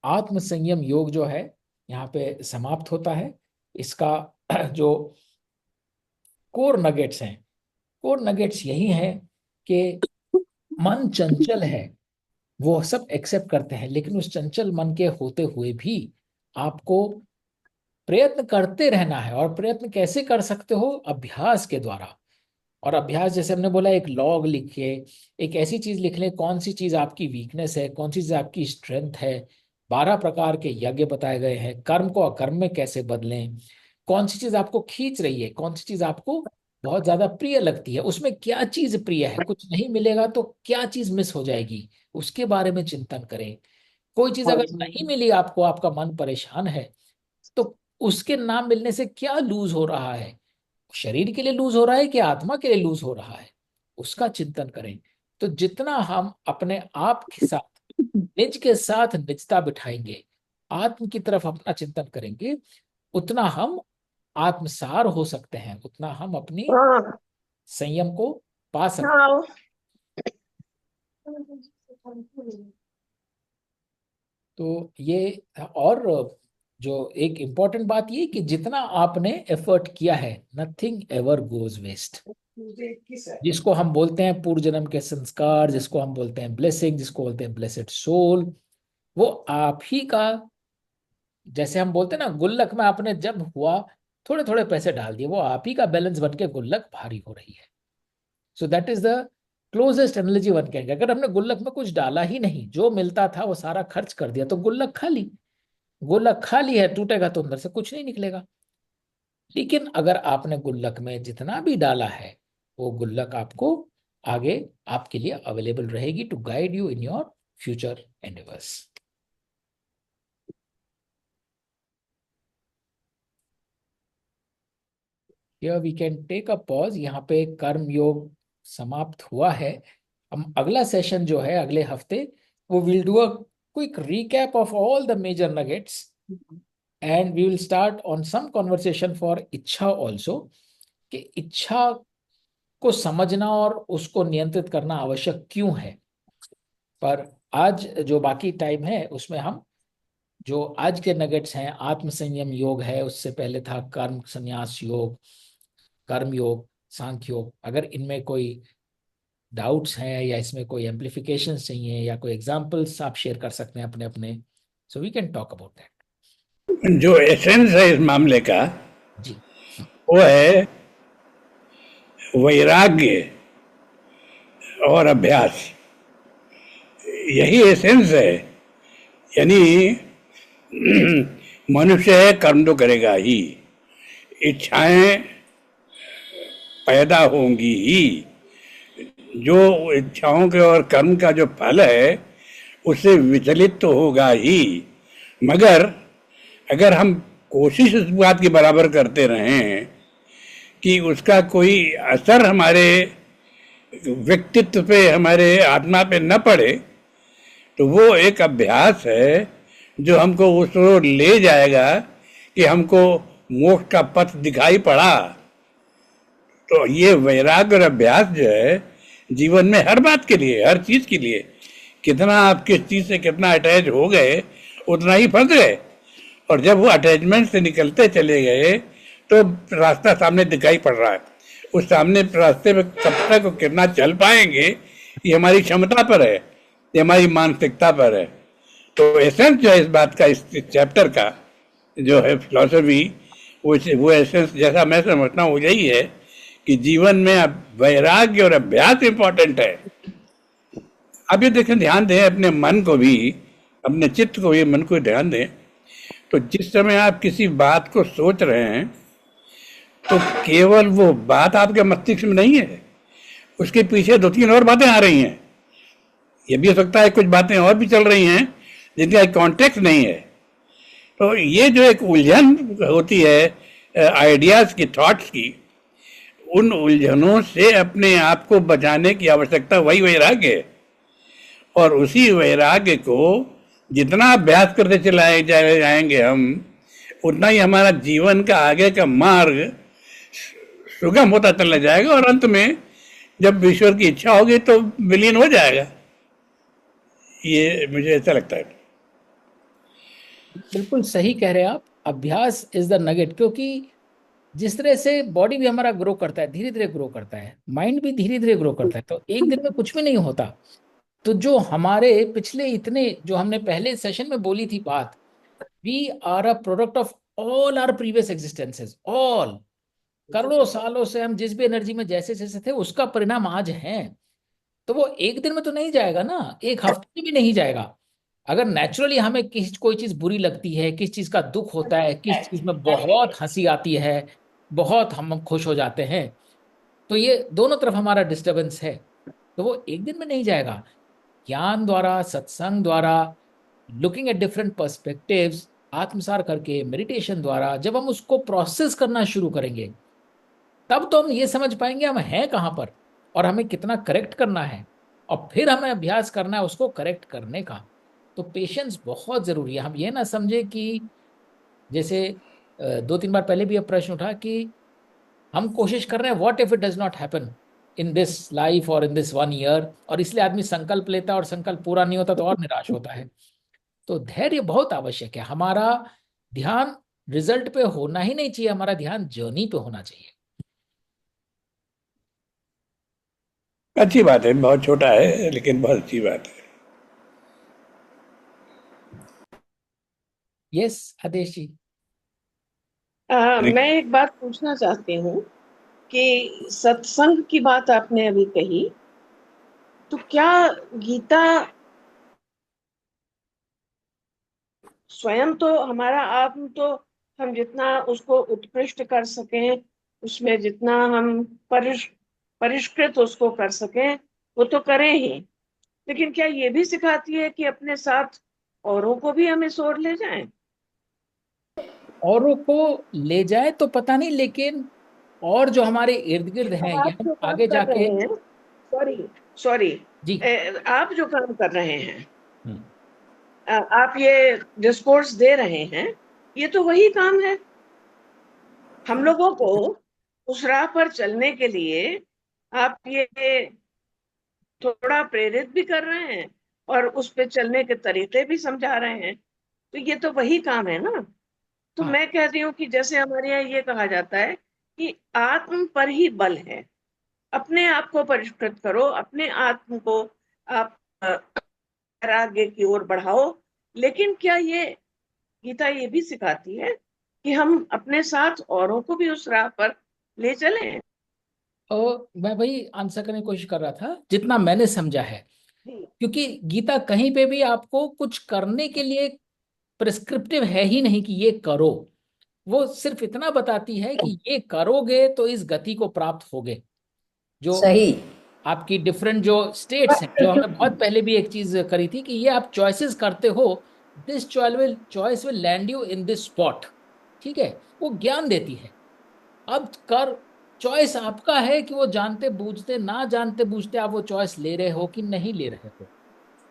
आत्म संयम योग जो है यहाँ पे समाप्त होता है। इसका जो कोर नगेट्स हैं, कोर नगेट्स यही है कि मन चंचल है, वो सब एक्सेप्ट करते हैं, लेकिन उस चंचल मन के होते हुए भी आपको प्रयत्न करते रहना है। और प्रयत्न कैसे कर सकते हो? अभ्यास के द्वारा। और अभ्यास, जैसे हमने बोला, एक लॉग लिखे, एक ऐसी चीज लिख ले कौन सी चीज आपकी वीकनेस है, कौन सी चीज आपकी स्ट्रेंथ है। 12 प्रकार के यज्ञ बताए गए हैं, कर्म को अकर्म में कैसे बदलें, कौन सी चीज आपको खींच रही है, कौन सी चीज आपको बहुत ज्यादा प्रिय लगती है, उसमें क्या चीज प्रिय है, कुछ नहीं मिलेगा तो क्या चीज मिस हो जाएगी, उसके बारे में चिंतन करें। कोई चीज अगर नहीं मिली आपको, आपका मन परेशान है, तो उसके ना मिलने से क्या लूज हो रहा है, शरीर के लिए लूज हो रहा है कि आत्मा के लिए लूज हो रहा है, उसका चिंतन करें। तो जितना हम अपने आप के साथ, निज के साथ निजता बिठाएंगे, आत्म की तरफ अपना चिंतन करेंगे, उतना हम आत्मसार हो सकते हैं, उतना हम अपनी हाँ संयम को पा सकते हैं। हाँ। तो ये, और जो एक इम्पोर्टेंट बात ये कि जितना आपने एफर्ट किया है, नथिंग एवर गोज वेस्ट। जिसको हम बोलते हैं पूर्व जन्म के संस्कार, जिसको हम बोलते हैं ब्लेसिंग, जिसको बोलते हैं ब्लेसेड सोल, वो आप ही का, जैसे हम बोलते हैं ना, गुल्लक में आपने जब हुआ थोड़े थोड़े पैसे डाल दिए, वो आप ही का बैलेंस बन के गुल्लक भारी हो रही है। So that is the closest analogy one can. अगर हमने गुल्लक में कुछ डाला ही नहीं, जो मिलता था वो सारा खर्च कर दिया, तो गुल्लक खाली। गुल्लक खाली है, टूटेगा तो अंदर से कुछ नहीं निकलेगा। लेकिन अगर आपने गुल्लक में जितना भी डाला है, वो गुल्लक आपको आगे आपके लिए अवेलेबल रहेगी to guide you in your future endeavours. Here we can take a pause. यहाँ पे कर्म योग समाप्त हुआ है। हम अगला सेशन जो है अगले हफ्ते, वो will do a quick recap of all the major nuggets, and we will start on some conversation for इच्छा also, कि इच्छा को समझना और उसको नियंत्रित करना आवश्यक क्यों है। पर आज जो बाकी टाइम है उसमें हम जो आज के नगेट्स हैं, आत्म संयम योग है, उससे पहले था कर्म संन्यास योग, कर्म योग, सांख्य योग। अगर इनमें कोई डाउट्स हैं या इसमें कोई एम्प्लीफिकेशन चाहिए या कोई एग्जांपल्स आप शेयर कर सकते हैं अपने अपने, so we can talk about that. जो एसेंस है इस मामले का जी। वो है वैराग्य और अभ्यास। यही एसेंस है। यानी मनुष्य है, कर्म तो करेगा ही, इच्छाएं पैदा होंगी ही। जो इच्छाओं के और कर्म का जो फल है उससे विचलित तो होगा ही। मगर अगर हम कोशिश इस बात की बराबर करते रहें कि उसका कोई असर हमारे व्यक्तित्व पे, हमारे आत्मा पे न पड़े, तो वो एक अभ्यास है जो हमको उस ओर ले जाएगा कि हमको मोक्ष का पथ दिखाई पड़ा। तो ये वैराग्य और अभ्यास जो है जीवन में हर बात के लिए, हर चीज के लिए, कितना आप किस चीज से कितना अटैच हो गए उतना ही फंस गए। और जब वो अटैचमेंट से निकलते चले गए तो रास्ता सामने दिखाई पड़ रहा है। उस सामने रास्ते में कब तक कितना चल पाएंगे ये हमारी क्षमता पर है, ये हमारी मानसिकता पर है। तो एसेंस जो है इस बात का, इस चैप्टर का जो है फिलॉसफी, वो एसेंस जैसा मैं समझता हूँ यही है कि जीवन में अब वैराग्य और अभ्यास इंपॉर्टेंट है। अब ये देखें, ध्यान दें अपने मन को भी, अपने चित्त को भी, मन को ध्यान दें। तो जिस समय आप किसी बात को सोच रहे हैं तो केवल वो बात आपके मस्तिष्क में नहीं है, उसके पीछे दो तीन और बातें आ रही हैं। ये भी हो सकता है कुछ बातें और भी चल रही हैं जिनका कॉन्टेक्स्ट नहीं है। तो ये जो एक उलझन होती है आइडियाज की, थॉट्स की, उन उलझनों से अपने आप को बचाने की आवश्यकता वही वैराग्य है। और उसी वैराग्य को जितना अभ्यास करते चलाए जाएंगे हम, उतना ही हमारा जीवन का आगे का मार्ग सुगम होता चला जाएगा। और अंत में जब ईश्वर की इच्छा होगी तो विलीन हो जाएगा। ये मुझे ऐसा लगता है। बिल्कुल सही कह रहे हैं आप। अभ्यास इज द नगेट, क्योंकि जिस तरह से बॉडी भी हमारा ग्रो करता है, धीरे धीरे ग्रो करता है, माइंड भी धीरे धीरे ग्रो करता है, तो एक दिन में कुछ भी नहीं होता। तो जो हमारे पिछले इतने, जो हमने पहले सेशन में बोली थी बात, we are a product of all our previous existences, all करोड़ों सालों से हम जिस भी एनर्जी में जैसे जैसे थे उसका परिणाम आज है। तो वो एक दिन में तो नहीं जाएगा ना, एक हफ्ते में भी नहीं जाएगा। अगर नेचुरली हमें किस कोई चीज बुरी लगती है, किस चीज का दुख होता है, किस चीज में बहुत हंसी आती है, बहुत हम खुश हो जाते हैं, तो ये दोनों तरफ हमारा डिस्टरबेंस है, तो वो एक दिन में नहीं जाएगा। ज्ञान द्वारा, सत्संग द्वारा, लुकिंग एट डिफरेंट पर्सपेक्टिव्स, आत्मसार करके, मेडिटेशन द्वारा जब हम उसको प्रोसेस करना शुरू करेंगे, तब तो हम ये समझ पाएंगे हम हैं कहाँ पर और हमें कितना करेक्ट करना है, और फिर हमें अभ्यास करना है उसको करेक्ट करने का। तो पेशेंस बहुत जरूरी है। हम ये ना समझे कि जैसे दो तीन बार पहले भी यह प्रश्न उठा कि हम कोशिश कर रहे हैं what if it does not happen in this life और इन दिस 1 ईयर, और इसलिए आदमी संकल्प लेता है और संकल्प पूरा नहीं होता तो और निराश होता है। तो धैर्य बहुत आवश्यक है। हमारा ध्यान रिजल्ट पे होना ही नहीं चाहिए, हमारा ध्यान जर्नी पे होना चाहिए। अच्छी बात है, बहुत छोटा है लेकिन बहुत अच्छी बात है। यस आदेश जी। मैं एक बात पूछना चाहती हूँ कि सत्संग की बात आपने अभी कही, तो क्या गीता स्वयं तो हमारा आत्म, तो हम जितना उसको उत्कृष्ट कर सकें, उसमें जितना हम परिष्कृत उसको कर सकें वो तो करें ही, लेकिन क्या ये भी सिखाती है कि अपने साथ औरों को भी हम इस ओर ले जाएं? औरों को ले जाए तो पता नहीं, लेकिन और जो हमारे इर्द गिर्द हैं आप या जो काम आगे कर जाके। रहे हैं, सॉरी सॉरी, जी। आप जो काम कर रहे हैं, हम्म। आप ये डिस्कोर्स दे रहे हैं, ये तो वही काम है। हम लोगों को उस राह पर चलने के लिए आप ये थोड़ा प्रेरित भी कर रहे हैं और उस पे चलने के तरीके भी समझा रहे हैं, तो ये तो वही काम है ना। तो हाँ। मैं कहती हूँ कि जैसे हमारे यहाँ ये कहा जाता है कि आत्म पर ही बल है, अपने आप को परिष्कृत करो, अपने आत्म को आप आगे की ओर बढ़ाओ, लेकिन क्या ये गीता ये भी सिखाती है कि हम अपने साथ औरों को भी उस राह पर ले चलें? और मैं वही आंसर करने की कोशिश कर रहा था जितना मैंने समझा है, जी। क्योंकि गीता कहीं पे भी आपको कुछ करने के लिए प्रिस्क्रिप्टिव है ही नहीं कि ये करो। वो सिर्फ इतना बताती है कि ये करोगे तो इस गति को प्राप्त होगे। जो सही। आपकी डिफरेंट जो स्टेट्स हैं, जो हमने बहुत पहले भी एक चीज करी थी कि ये आप चॉइसेस करते हो, this choice will land you in this spot. ठीक है, वो ज्ञान देती है। अब कर चॉइस आपका है कि वो जानते बूझते ना जानते बूझते आप वो चॉइस ले रहे हो कि नहीं ले रहे हो। तो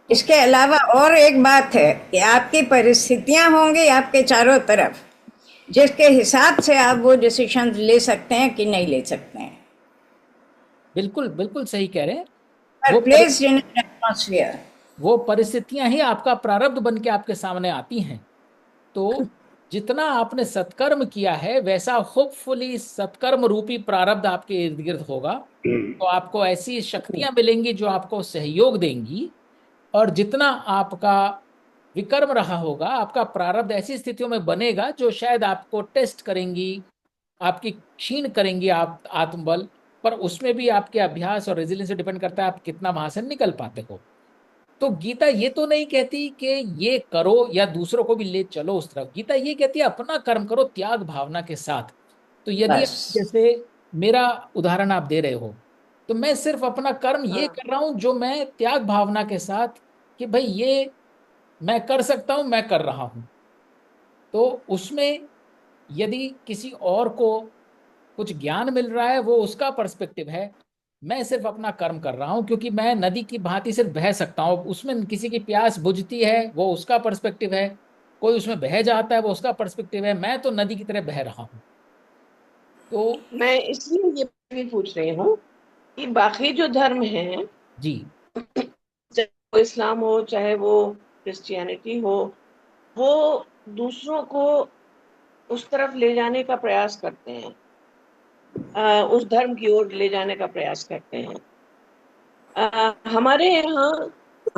इसके अलावा और एक बात है कि आपकी परिस्थितियां होंगी आपके चारों तरफ, जिसके हिसाब से आप वो डिसीजन ले सकते हैं कि नहीं ले सकते हैं। बिल्कुल बिल्कुल सही कह रहे हैं। वो प्लेस इन एटमॉस्फेयर। वो परिस्थितियां ही आपका प्रारब्ध बन के आपके सामने आती हैं। तो जितना आपने सत्कर्म किया है वैसा होपफुली सत्कर्म रूपी प्रारब्ध आपके इर्द गिर्द होगा। तो आपको ऐसी शक्तियां मिलेंगी जो आपको सहयोग देंगी। और जितना आपका विकर्म रहा होगा, आपका प्रारब्ध ऐसी स्थितियों में बनेगा जो शायद आपको टेस्ट करेंगी, आपकी क्षीण करेंगी आप आत्मबल। पर उसमें भी आपके अभ्यास और रेजिलियंस से डिपेंड करता है आप कितना वहां से निकल पाते हो। तो गीता ये तो नहीं कहती कि ये करो या दूसरों को भी ले चलो उस तरफ। गीता ये कहती है अपना कर्म करो त्याग भावना के साथ। तो यदि बस। आप जैसे मेरा उदाहरण आप दे रहे हो, तो मैं सिर्फ अपना कर्म ये हाँ। कर रहा हूं जो मैं त्याग भावना के साथ कि भाई ये मैं कर सकता हूं, मैं कर रहा हूं। तो उसमें यदि किसी और को कुछ ज्ञान मिल रहा है वो उसका पर्सपेक्टिव है। मैं सिर्फ अपना कर्म कर रहा हूं क्योंकि मैं नदी की भांति सिर्फ बह सकता हूं। उसमें किसी की प्यास बुझती है वो उसका पर्सपेक्टिव है, कोई उसमें बह जाता है वो उसका पर्सपेक्टिव है। मैं तो नदी की तरह बह रहा हूं। तो मैं इसलिए ये भी पूछ रही हूँ कि बाकी जो धर्म हैं, जी चाहे वो इस्लाम हो चाहे वो क्रिश्चियनिटी हो, वो दूसरों को उस तरफ ले जाने का प्रयास करते हैं, उस धर्म की ओर ले जाने का प्रयास करते हैं। हमारे यहाँ,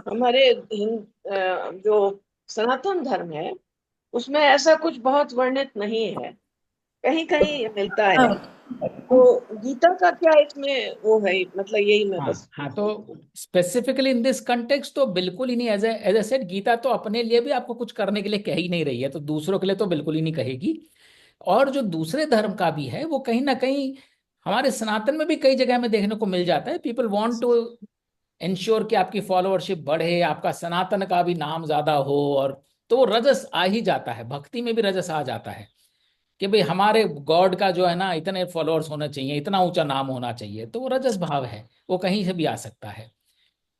हमारे जो सनातन धर्म है उसमें ऐसा कुछ बहुत वर्णित नहीं है, कहीं कहीं मिलता है। तो गीता का क्या इसमें वो है, मतलब यही मैं हाँ बस हाँ, पूछ रही तो स्पेसिफिकली इन दिस कंटेक्स्ट तो बिल्कुल ही नहीं। As as a said, Gita तो अपने लिए भी आपको कुछ करने के लिए कह ही नहीं रही है, तो दूसरों के लिए तो बिल्कुल ही नहीं कहेगी। और जो दूसरे धर्म का भी है वो कहीं ना कहीं हमारे सनातन में भी कई जगह में देखने को मिल जाता है। पीपल वांट टू इंश्योर कि आपकी फॉलोअरशिप बढ़े, आपका सनातन का भी नाम ज्यादा हो। और तो वो रजस आ ही जाता है, भक्ति में भी रजस आ जाता है कि भाई हमारे गॉड का जो है ना इतने फॉलोअर्स होने चाहिए, इतना ऊंचा नाम होना चाहिए। तो वो रजस भाव है, वो कहीं से भी आ सकता है।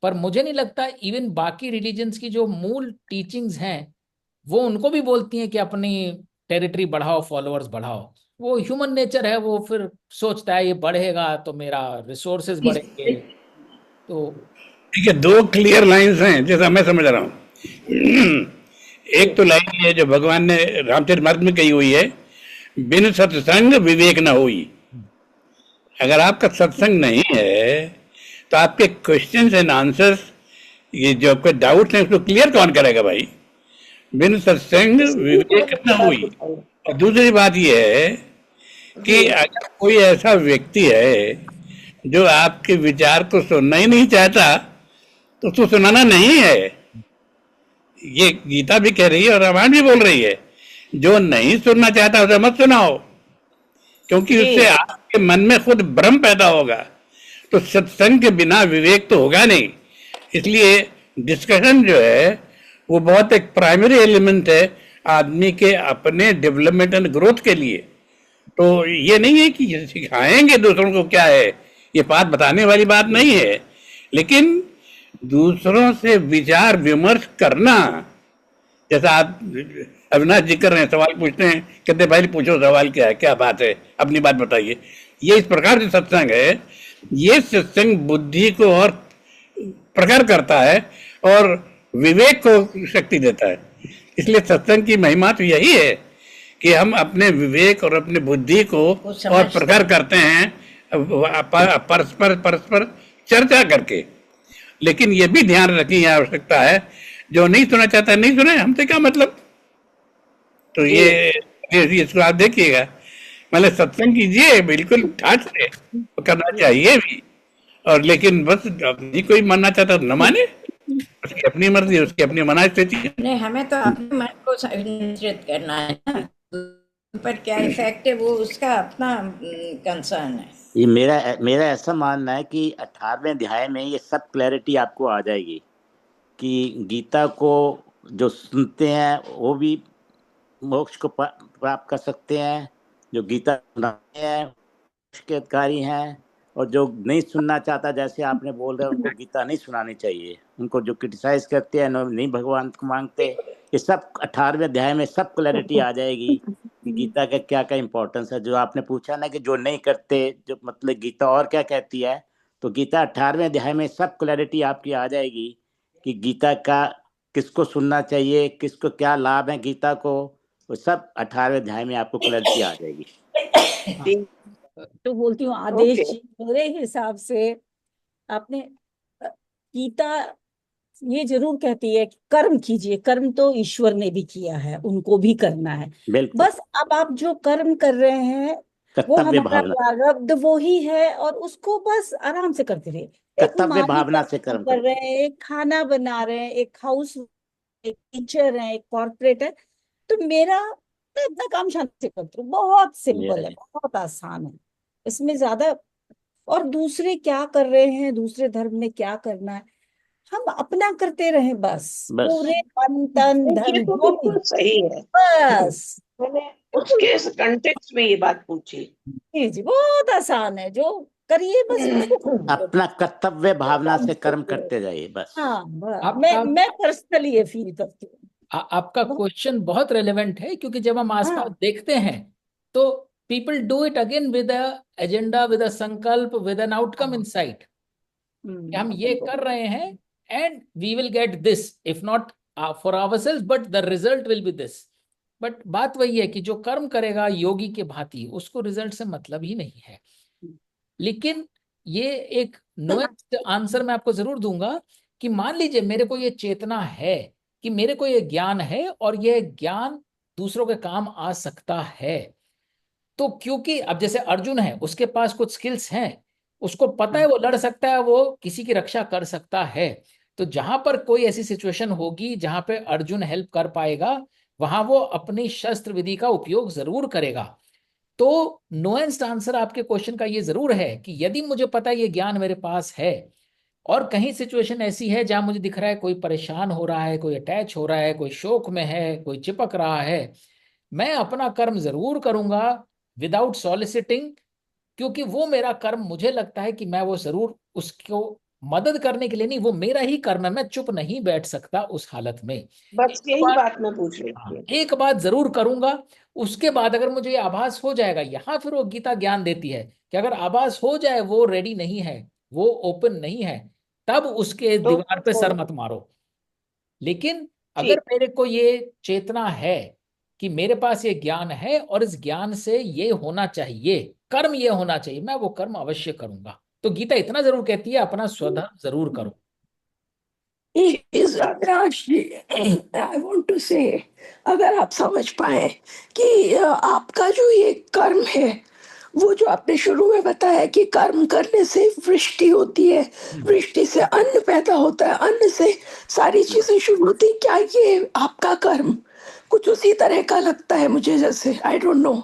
पर मुझे नहीं लगता इवन बाकी रिलीजन्स की जो मूल टीचिंग्स हैं वो उनको भी बोलती हैं कि अपनी टेरिटरी बढ़ाओ, फॉलोअर्स बढ़ाओ। वो ह्यूमन नेचर है, वो फिर सोचता है ये बढ़ेगा तो मेरा रिसोर्सेज बढ़ेंगे। तो ठीक है, दो क्लियर लाइंस हैं जैसा मैं समझ रहा हूँ। एक तो लाइन है जो भगवान ने रामचरितमानस में कही हुई है, बिन सत्संग विवेक न होई। अगर आपका सत्संग नहीं है तो आपके क्वेश्चंस एंड आंसर्स, ये जो आपके डाउट्स हैं उसको क्लियर कौन करेगा भाई? बिन सत्संग इसलिए विवेक मैंने न बात हुई। उठाई। और दूसरी बात ये है कि जी। अगर कोई ऐसा व्यक्ति है जो आपके विचार को सुनना ही नहीं चाहता तो उसको सुनाना नहीं है। ये गीता भी कह रही है और रामायण भी बोल रही है, जो नहीं सुनना चाहता उसे मत सुनाओ, क्योंकि जी। उससे आपके मन में खुद भ्रम पैदा होगा। तो सत्संग के बिना विवेक तो होगा नहीं। इसलिए डिस्कशन जो है वो बहुत एक प्राइमरी एलिमेंट है आदमी के अपने डेवलपमेंट एंड ग्रोथ के लिए। तो ये नहीं है कि सिखाएंगे दूसरों को क्या है, ये बात बताने वाली बात नहीं है। लेकिन दूसरों से विचार विमर्श करना, जैसा आप अविनाश जी कर रहे हैं, सवाल पूछते हैं, कहते भाई पूछो सवाल क्या है, क्या बात है, अपनी बात बताइए। ये इस प्रकार से सत्संग है। ये सत्संग बुद्धि को और प्रखर करता है और विवेक को शक्ति देता है। इसलिए सत्संग की महिमा तो यही है कि हम अपने विवेक और अपने बुद्धि को और प्रखर करते हैं परस्पर परस्पर चर्चा करके। लेकिन ये भी ध्यान रखने की आवश्यकता है, जो नहीं सुनना चाहता नहीं सुने, हमसे क्या मतलब। तो ये इसको आप देखिएगा, मतलब सत्संग कीजिए बिल्कुल ठाठ से, तो करना चाहिए भी। और लेकिन बस नहीं कोई मानना चाहता तो न माने, उसकी अपनी मर्जी है, उसकी अपनी मना स्थिति है। नहीं, हमें तो अपने मन को नियंत्रित करना है ना, उन पर क्या इफेक्ट है वो उसका अपना कंसर्न है। ये मेरा मेरा ऐसा मानना है कि 18वें अध्याय में ये सब क्लैरिटी आपको आ जाएगी कि गीता को जो सुनते हैं वो भी मोक्ष को प्राप्त कर सकते हैं, जो गीता सुनाते हैं मोक्ष के अधिकारी हैं, और जो नहीं सुनना चाहता, जैसे आपने बोल रहे हैं, उनको गीता नहीं सुनानी चाहिए। उनको जो क्रिटिसाइज करते हैं, नहीं भगवान को मांगते, ये सब 18वें अध्याय में सब क्लैरिटी आ जाएगी कि गीता का क्या क्या इम्पोर्टेंस है। जो आपने पूछा ना कि जो नहीं करते, जो मतलब गीता और क्या कहती है, तो गीता 18वें अध्याय में सब क्लैरिटी आपकी आ जाएगी कि गीता का किसको सुनना चाहिए, किसको क्या लाभ है गीता को, वो सब 18वें अध्याय में आपको क्लैरिटी आ जाएगी। तो बोलती हूँ आदेश ओके। जी, मेरे हिसाब से आपने गीता ये जरूर कहती है कि कर्म कीजिए, कर्म तो ईश्वर ने भी किया है, उनको भी करना है। बिल्कुल, बस अब आप जो कर्म कर रहे हैं वो कर्तव्य हमारा भावना, प्रारब्ध वो ही है, और उसको बस आराम से करते रहिए। एक कर्तव्य माली भावना का से काम कर्म कर करें। रहे हैं, एक खाना बना रहे हैं, एक हाउस, एक टीचर है, एक कॉर्पोरेट है, तो मैं अपना काम शांति से करती हूँ। बहुत सिंपल है, बहुत आसान है इसमें ज्यादा। और दूसरे क्या कर रहे हैं, दूसरे धर्म में क्या करना है, हम अपना करते रहें बस, बस पूरे मन तन ये धन तो जो भी, बिल्कुल सही है, बस। मैंने उसके कंटेक्स्ट में ये बात पूछी। जी जी, बहुत आसान है, जो करिए बस अपना कर्तव्य भावना से कर्म करते जाइए बस। हाँ बस। आप मैं पर्सनली ये फील करती हूँ। आपका क्वेश्चन बहुत रेलेवेंट है, क्योंकि जब हम आसपास हाँ। देखते हैं तो people do it again with a agenda, with a sankalp, with an outcome in sight, कि हम ये कर रहे हैं and we will get this, if not for ourselves but the result will be this. But बात वही है कि जो कर्म करेगा योगी के भांति, उसको रिजल्ट से मतलब ही नहीं है। लेकिन ये एक नुएंस्ड आंसर मैं आपको जरूर दूंगा कि मान लीजिए मेरे को ये चेतना है कि मेरे को ये ज्ञान है और ये ज्ञान दूसरों के काम आ सकता है, तो क्योंकि अब जैसे अर्जुन है, उसके पास कुछ स्किल्स हैं, उसको पता है वो लड़ सकता है, वो किसी की रक्षा कर सकता है, तो जहां पर कोई ऐसी सिचुएशन होगी जहां पे अर्जुन हेल्प कर पाएगा, वहां वो अपनी शस्त्र विधि का उपयोग जरूर करेगा। तो नुएंस्ड आंसर आपके क्वेश्चन का ये जरूर है कि यदि मुझे पता है ये ज्ञान मेरे पास है, और कहीं सिचुएशन ऐसी है जहां मुझे दिख रहा है कोई परेशान हो रहा है, कोई अटैच हो रहा है, कोई शोक में है, कोई चिपक रहा है, मैं अपना कर्म जरूर करूंगा विदाउट सॉलिसिटिंग, क्योंकि वो मेरा कर्म मुझे लगता है कि मैं वो जरूर उसको मदद करने के लिए, नहीं वो मेरा ही कर्म है, मैं चुप नहीं बैठ सकता उस हालत में। बस एक यही बार, बात मैं पूछ रही हाँ, थी। एक बात जरूर करूंगा। उसके बाद अगर मुझे ये आभास हो जाएगा, यहां फिर वो गीता ज्ञान देती है कि अगर आभास हो जाए वो रेडी नहीं है, वो ओपन नहीं है, तब उसके तो दीवार पे सर मत मारो। लेकिन अगर ठीक। मेरे को ये चेतना है कि मेरे पास ये ज्ञान है और इस ज्ञान से ये होना चाहिए, कर्म ये होना चाहिए, मैं वो कर्म अवश्य करूंगा। तो गीता इतना जरूर कहती है अपना स्वधर्म जरूर करो। एक चीज अविनाश जी, आई वांट टू से, अगर आप समझ पाए कि आपका जो ये कर्म है, वो जो आपने शुरू में बताया कि कर्म करने से वृष्टि होती है, वृष्टि से अन्न पैदा होता है, अन्न से सारी चीजें शुरू होती, क्या ये आपका कर्म कुछ उसी तरह का लगता है मुझे, जैसे आई डोंट नो।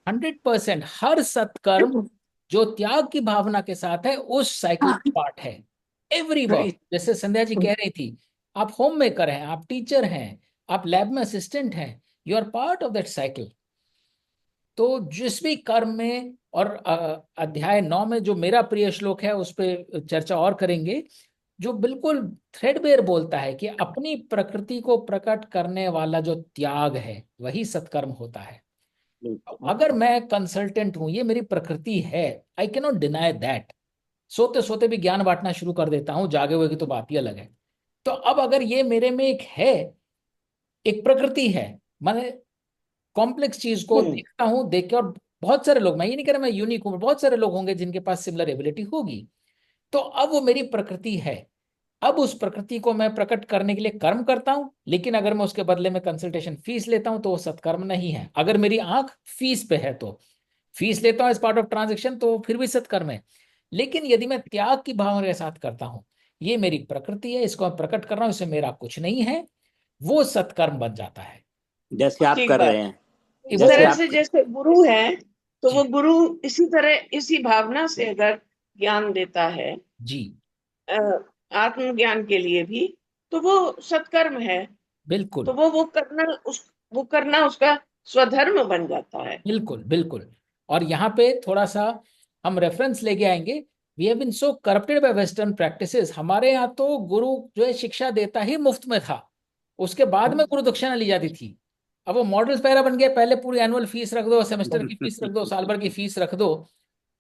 100% हर सत्कर्म जो त्याग की भावना के साथ है उस साइकिल हाँ, का पार्ट है। Every work, right. जैसे संध्या जी कह रही थी, आप होम मेकर हैं, आप टीचर हैं, आप लैब में असिस्टेंट हैं, you are part of that cycle. तो जिस भी कर्म में, और अध्याय 9 में जो मेरा प्रिय श्लोक है उस पर चर्चा और करेंगे, जो बिल्कुल थ्रेडबेयर बोलता है कि अपनी प्रकृति को प्रकट करने वाला जो त्याग है वही सत्कर्म होता है। अगर मैं कंसल्टेंट हूं, ये मेरी प्रकृति है, I can not deny that. सोते सोते भी ज्ञान बांटना शुरू कर देता हूं, जागे हुए की तो बात ही अलग है। तो अब अगर ये मेरे में एक है, एक प्रकृति है, मैंने कॉम्प्लेक्स चीज को देखता हूं, देख के, और बहुत सारे लोग, मैं ये नहीं कह रहा मैं यूनिक हूं, बहुत सारे लोग होंगे जिनके पास सिमिलर एबिलिटी होगी, तो अब वो मेरी प्रकृति है। अब उस प्रकृति को मैं प्रकट करने के लिए कर्म करता हूं, लेकिन अगर मैं उसके बदले में कंसल्टेशन फीस लेता हूं तो वो सत्कर्म नहीं है। अगर मेरी आंख फीस पे है तो फीस लेता हूं एज पार्ट ऑफ ट्रांजेक्शन, तो फिर भी सत्कर्म है। लेकिन यदि मैं त्याग की भावना के साथ करता हूं, ये मेरी प्रकृति है, इसको मैं प्रकट कर रहा हूं, इससे मेरा कुछ नहीं है, वो सत्कर्म बन जाता है। जैसे आप ठीक कर बात। रहे हैं, इस वो जैसे तरह आप से जैसे गुरु है, तो वो जी गुरु इसी तरह इसी भावना से अगर ज्ञान देता है, जी अ, आत्मज्ञान के लिए भी, तो वो सत्कर्म है। बिल्कुल तो वो करना उसका स्वधर्म बन जाता है। बिल्कुल बिल्कुल। और यहाँ पे थोड़ा सा हम रेफरेंस लेके आएंगे। We have been so corrupted by western practices. हमारे यहाँ तो गुरु जो है शिक्षा देता ही मुफ्त में था, उसके बाद में गुरु दक्षिणा ली जाती थी। अब वो मॉडल पैरा बन गया, पहले पूरी एनुअल फीस रख दो, सेमेस्टर की फीस रख दो, साल भर की फीस रख दो।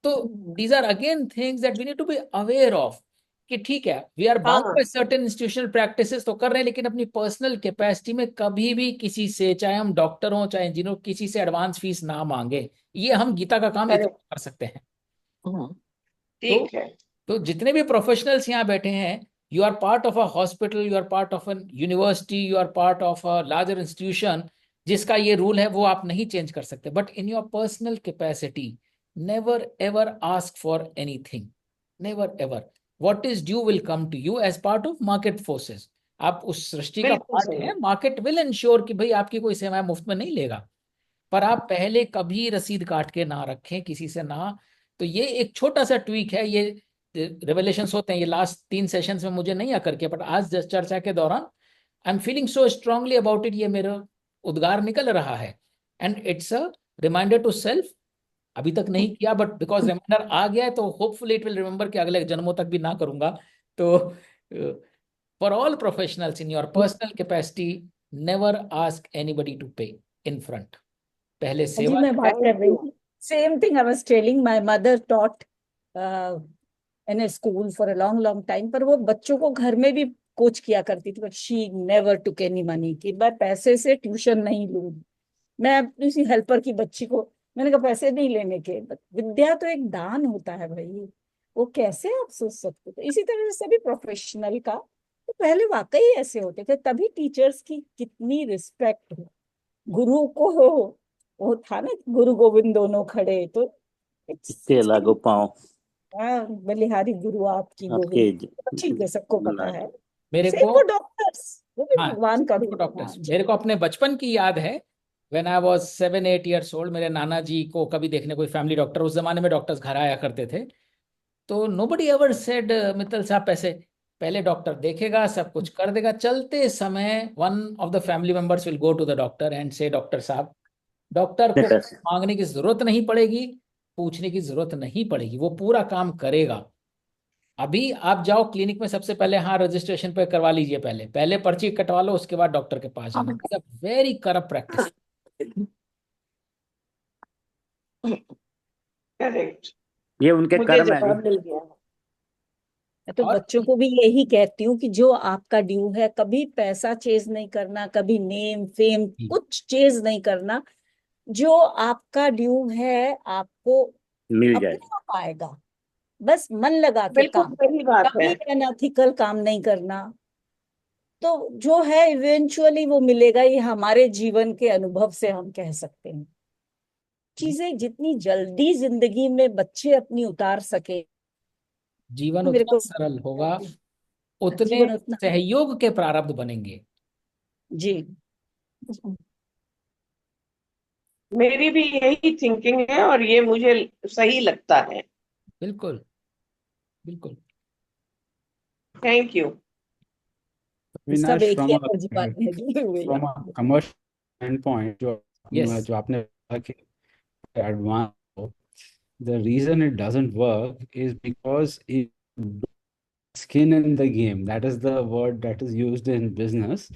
तो these are again things that we need to be aware of, कि ठीक है वी आर बाउंड हाँ, बाय सर्टेन इंस्टीट्यूशनल प्रैक्टिसेस तो कर रहे हैं, लेकिन अपनी पर्सनल कैपेसिटी में कभी भी किसी से, चाहे हम डॉक्टर हों चाहे इंजीनियर, किसी से एडवांस फीस ना मांगे। ये हम गीता का काम इतना अरे कर सकते हैं। तो ठीक है। तो जितने भी प्रोफेशनल्स यहाँ बैठे हैं, you are part of a hospital, you are part of an university, you are part of a larger institution, जिसका ये रूल है वो आप नहीं चेंज कर सकते। But in your personal capacity, never ever ask for anything, never ever. What is due will come to you as part of market forces. आप उस सृष्टि का बिल्कुल पार्ट सही। है, मार्केट विल इंश्योर कि भाई आपकी कोई सेवाएं मुफ्त में नहीं लेगा। पर आप पहले कभी रसीद काट के ना रखें किसी से ना। तो ये एक छोटा सा ट्वीक है, ये रेवलेशंस होते हैं, ये लास्ट 3 सेशंस में मुझे नहीं आकर के, बट आज चर्चा के दौरान I am feeling so strongly about it, ये मेरा उद्गार निकल रहा है। And it's a reminder to self. अभी तक नहीं किया, बट बिकॉज रिमाइंडर आ गया है तो होपफुली इट विल रिमेंबर कि अगले जन्मों तक भी ना करूंगा। तो for all professionals in your personal capacity, never ask anybody to pay in front. पहले जी सेवा मैं बात कर थैंक रही यू। थी, same thing I was telling. My mother taught in a school for a long long time, पर वो बच्चों को घर में भी कोच किया करती थी, but she never took any money, कि मैं पैसे से ट्यूशन नहीं लूँ। मैं अपनी सी हेल्पर की बच्ची को, मैंने कहा पैसे नहीं लेने के, विद्या तो एक दान होता है भाई, वो कैसे आप सोच सकते थे। इसी तरह से सभी प्रोफेशनल का, तो पहले वाकई ऐसे होते थे, तभी टीचर्स की कितनी रिस्पेक्ट हो। गुरु को हो, वो था ना गुरु गोविंद दोनों खड़े, तो इट्स इसके लागू पाओ बलिहारी गुरु आपकी आपके गोविंद, ठीक है, सबको पता है। मेरे सेम को, वो डॉक्टर्स, वो भी हाँ भगवान का रूप है। हाँ डॉक्टर्स, जी। मेरे को अपने बचपन की याद है। When I was 7-8 years old, मेरे नाना जी को कभी देखने कोई फैमिली डॉक्टर, उस जमाने में डॉक्टर्स घर आया करते थे, तो नोबडी एवर सेड मित्तल साहब पैसे। पहले डॉक्टर देखेगा, सब कुछ कर देगा, चलते समय one of the family members will go to the doctor and say doctor साहब। डॉक्टर को पैसे मांगने की जरूरत नहीं पड़ेगी, पूछने की जरूरत नहीं पड़ेगी, वो पूरा काम करेगा। अभी आप जाओ क्लिनिक में, सबसे पहले हाँ रजिस्ट्रेशन पे करवा लीजिए, पहले पहले पर्ची कटवा लो, उसके बाद डॉक्टर के पास जाना। Very corrupt practice. करेक्ट। ये उनके मुझे कर्म है जी। जवाब मिल गया। मैं तो और बच्चों को भी यही कहती हूँ कि जो आपका ड्यू है, कभी पैसा चेज नहीं करना, कभी नेम फेम कुछ चेज नहीं करना। जो आपका ड्यू है आपको मिल अपने जाएगी। आप आएगा, बस मन लगा के बिल्कुल काम, सही बात है। कभी अनएथिकल काम नहीं करना। तो जो है इवेंचुअली वो मिलेगा, ये हमारे जीवन के अनुभव से हम कह सकते हैं। चीजें जितनी जल्दी जिंदगी में बच्चे अपनी उतार सके, जीवन मेरे उतना को सरल होगा, उतने जीवन उतना। सहयोग के प्रारब्ध बनेंगे। जी। मेरी भी यही थिंकिंग है और ये मुझे सही लगता है। बिल्कुल बिल्कुल। Thank you. सब Avinash, एक ही एनर्जी पाते हैं जी from a commercial standpoint, yes जो आपने कहा कि advance हो, the reason it doesn't work is because it skin in the game. That is the word that is used in business.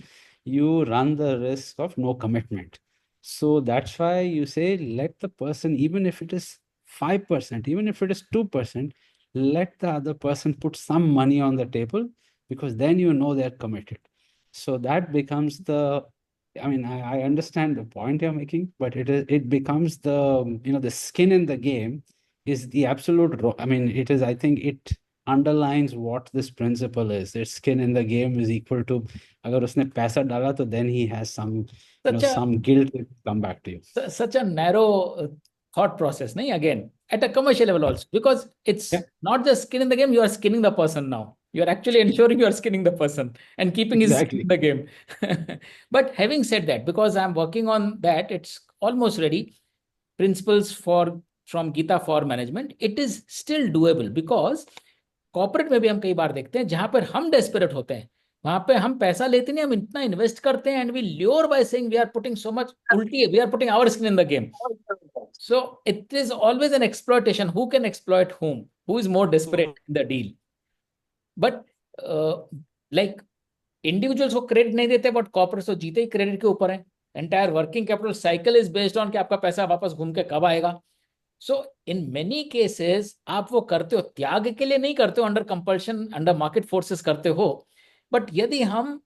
You run the risk of no commitment. So that's why you say let the person, even if it is 5%, even if it is 2%, let the other person put some money on the table, because then you know they're committed. So that becomes the, I mean, I understand the point you're making, but it becomes the, the skin in the game is the absolute, I mean, it is, I think it underlines what this principle is. That skin in the game is equal to, अगर उसने पैसा डाला तो then he has some, such a some guilt will come back to you. such a narrow thought process, nahi? Again, at a commercial level also, because it's Yeah. not just skin in the game, you are skinning the person now. You are actually ensuring you are skinning the person and keeping his skin Exactly. in the game. But having said that, because I'm working on that, it's almost ready. Principles for from Gita for management, it is still doable because corporate में भी हम कई बार देखते हैं जहां पर हम desperate होते हैं, वहां पे हम पैसा लेते नहीं, हम इतना इन्वेस्ट करते हैं and we lure by saying we are putting so much, उल्टी we are putting our skin in the game. So it is always an exploitation. Who can exploit whom? Who is more desperate in the deal? But like individuals को credit नहीं देते, but corporates तो जीते ही credit के ऊपर है. Entire working capital cycle is based on कि आपका पैसा वापस घूम के कब आएगा. सो इन मेनी केसेस आप वो करते हो, त्याग के लिए नहीं करते हो, under compulsion, under market forces करते हो. बट यदि हम,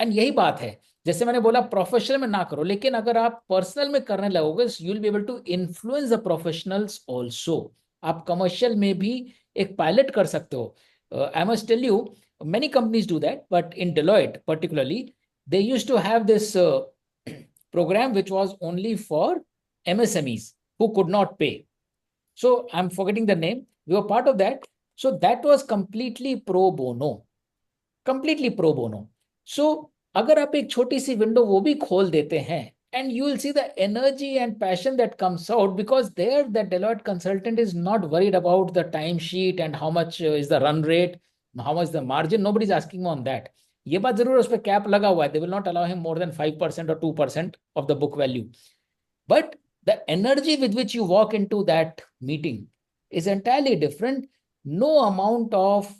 एंड यही बात है, जैसे मैंने बोला प्रोफेशनल में ना करो, लेकिन अगर आप पर्सनल में करने लगोगे you will be able to influence the professionals also. आप कमर्शियल में भी एक पायलट कर सकते हो. I must tell you, many companies do that, but in Deloitte particularly, they used to have this program which was only for MSMEs who could not pay. So I'm forgetting the name. We were part of that. So that was completely pro bono. Completely pro bono. So अगर आप एक छोटी सी window वो भी खोल देते हैं, and you will see the energy and passion that comes out, because there the Deloitte consultant is not worried about the timesheet and how much is the run rate, how much the margin. Nobody is asking on that. ये बात जरूर उस पर cap लगा हुआ है. They will not allow him more than 5% or 2% of the book value. But the energy with which you walk into that meeting is entirely different. No amount of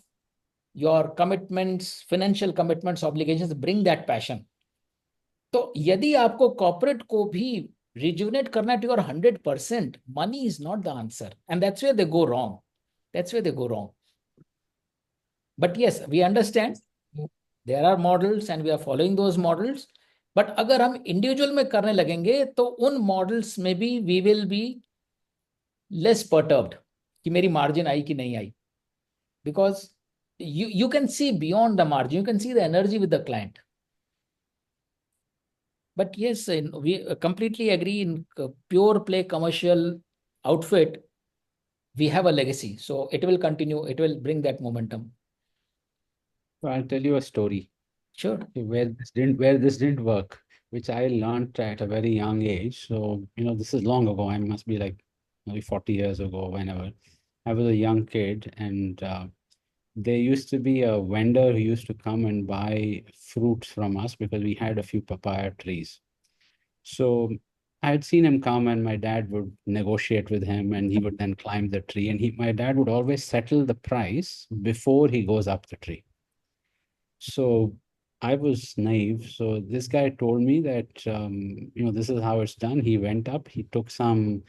your commitments, financial commitments, obligations bring that passion. तो यदि आपको corporate को भी rejuvenate करना है to your 100%, money is not the answer, and that's where they go wrong. That's where they go wrong. But yes, we understand there are models and we are following those models. But अगर हम individual में करने लगेंगे तो उन models में भी we will be less perturbed कि मेरी मार्जिन आई कि नहीं आई, because you can see beyond the margin, you can see the energy with the client. But yes, we completely agree, in pure play commercial outfit we have a legacy, so it will continue, it will bring that momentum. So I'll tell you a story. Sure. Where this didn't work, which I learned at a very young age. So, this is long ago. I must be like maybe 40 years ago, whenever I was a young kid. And there used to be a vendor who used to come and buy fruits from us because we had a few papaya trees. So I had seen him come, and my dad would negotiate with him, and he would then climb the tree. And my dad would always settle the price before he goes up the tree. So I was naive. So this guy told me that, this is how it's done. He went up, he took some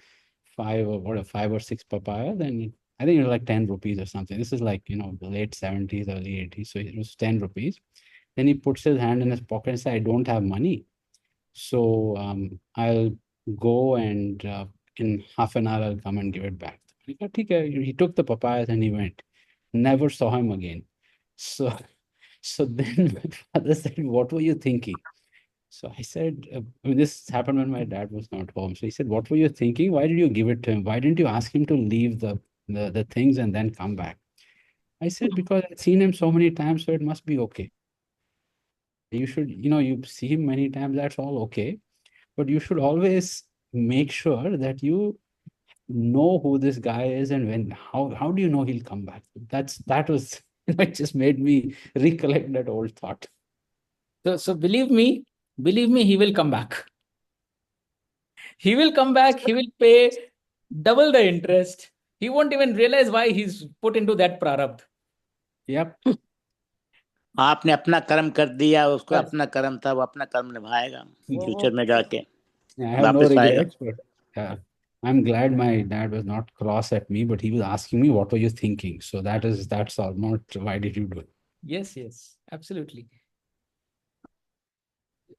5 or 6 papayas, and I think it was like 10 rupees or something. This is like, the late 70s, early 80s. So it was 10 rupees. Then he puts his hand in his pocket and says, I don't have money. So I'll go, and in half an hour, I'll come and give it back. He took the papayas and he went. Never saw him again. So then my father said, what were you thinking? So I said, this happened when my dad was not home. So he said, what were you thinking? Why did you give it to him? Why didn't you ask him to leave the things and then come back? I said, because I've seen him so many times, so it must be okay. You should, you see him many times, that's all okay. But you should always make sure that you know who this guy is, and how do you know he'll come back? That was, it just made me recollect that old thought. So believe me, he will come back. He will come back, he will pay double the interest. He won't even realize why he's put into that prarabdh. Yep. आपने अपना कर्म कर दिया, उसको अपना कर्म था, वो अपना कर्म निभाएगा फ्यूचर में जाके. I have no regrets, but I'm glad my dad was not cross at me, but he was asking me, what were you thinking? So that's all, not why did you do it? Yes, absolutely.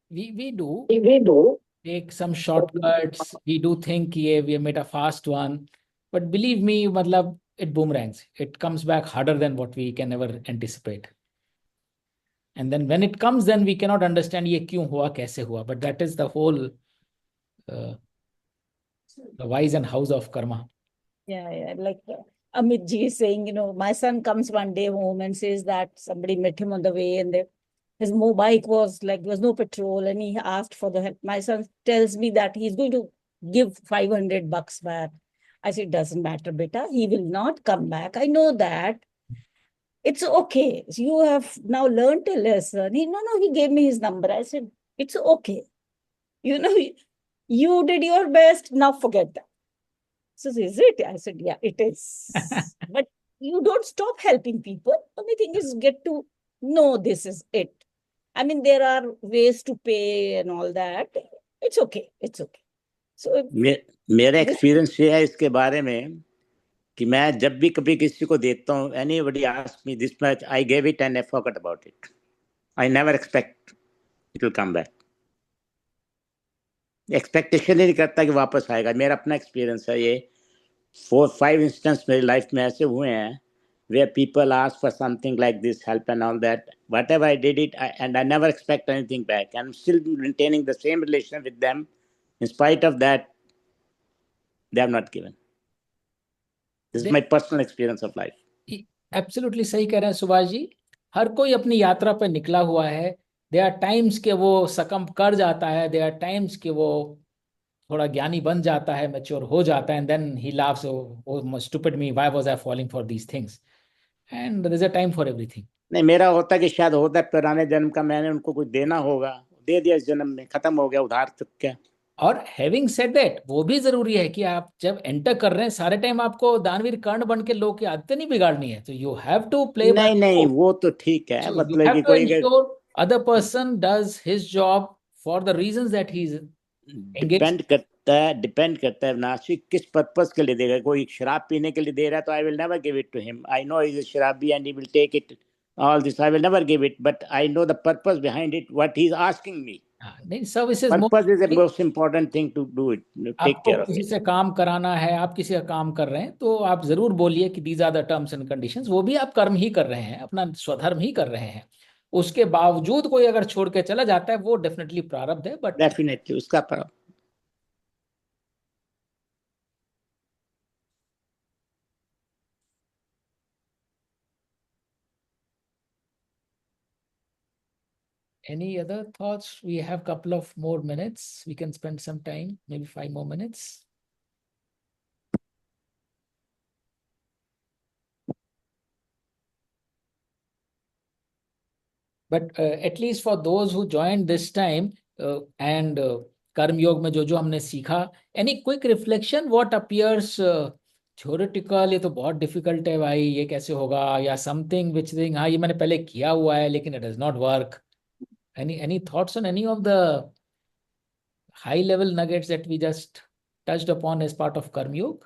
We do take some shortcuts. We do think, yeah, we have made a fast one. But believe me, matlab, it boomerangs. It comes back harder than what we can ever anticipate. And then when it comes, then we cannot understand ये क्यों हुआ, कैसे हुआ. But that is the whole the whys and hows of karma. Yeah. Like Amit ji is saying, my son comes one day home and says that somebody met him on the way and his bike was like, there was no petrol and he asked for the help. My son tells me that he's going to give $500 back. I said, doesn't matter, beta. He will not come back. I know that. It's okay. You have now learned a lesson. He gave me his number. I said, it's okay. You did your best. Now forget that. So is it? I said, yeah, it is. But you don't stop helping people. Only thing is get to know this is it. I mean, there are ways to pay and all that. It's okay. It's okay. So मेरा experience ये है इसके बारे में कि मैं जब भी कभी किसी को देता हूँ, anybody asks me this much, I gave it and I forgot about it. I never expect it will come back. Expectation ही नहीं करता कि वापस आएगा. मेरा अपना एक्सपीरियंस है ये. 4-5 इंस्टेंस मेरी लाइफ में ऐसे हुए हैं where people ask for something like this help and all that. Whatever I did it, and I never expect anything back. I'm still maintaining the same relation with them. In spite of that, they have not given. This is my personal experience of life. Absolutely सही कह रहे हैं सुभाष जी. हर कोई अपनी यात्रा पर निकला हुआ है. There are times के वो सकम कर जाता है. There are times के वो थोड़ा ज्ञानी बन जाता है, मैच्योर हो जाता है, and then he laughs, oh stupid me, why was I falling for these things? And there is a time for everything. नहीं, मेरा होता कि शायद होता है पुराने जन्म का, मैंने उनको कुछ देना होगा, दे दिया इस जन्म में, खत्म हो गया, उधार तक क्या. और हैविंग सेड दैट, वो भी जरूरी है कि आप जब एंटर कर रहे हैं सारे टाइम आपको दानवीर कर्ण बन के लोग की आदतें नहीं बिगाड़नी है. तो यू हैव टू प्ले. नहीं, वो तो ठीक है. मतलब कि कोई other person does his job for the reasons that he is. Depend करता है नासिक किस पर्पस के लिए देगा. कोई शराब पीने के लिए दे रहा है तो I will never give it to him. I know he is a शराबी and he will take it all this. I will never give it, but I know the purpose behind it, what he's asking me. नहीं, services purpose is the most important thing to do it. Take care of it. किसी से काम कराना है, आप किसी का काम कर रहे हैं तो आप जरूर बोलिए कि these are the terms and conditions. वो भी आप कर्म ही कर रहे हैं, अपना स्वधर्म ही कर रहे हैं. उसके बावजूद कोई अगर छोड़ के चला जाता है वो डेफिनेटली प्रारब्ध है. बट डेफिनेटली उसका प्रारब्ध. Any other thoughts? We have a couple of more minutes. We can spend some time, maybe 5 more minutes. But at least for those who joined this time and कर्म योग में जो हमने सीखा, any quick reflection, what appears theoretical, ये तो बहुत difficult है भाई, ये कैसे होगा, या something which thing, हाँ ये मैंने पहले किया हुआ है लेकिन it does not work. Any thoughts on any of the high level nuggets that we just touched upon as part of Karma Yoga?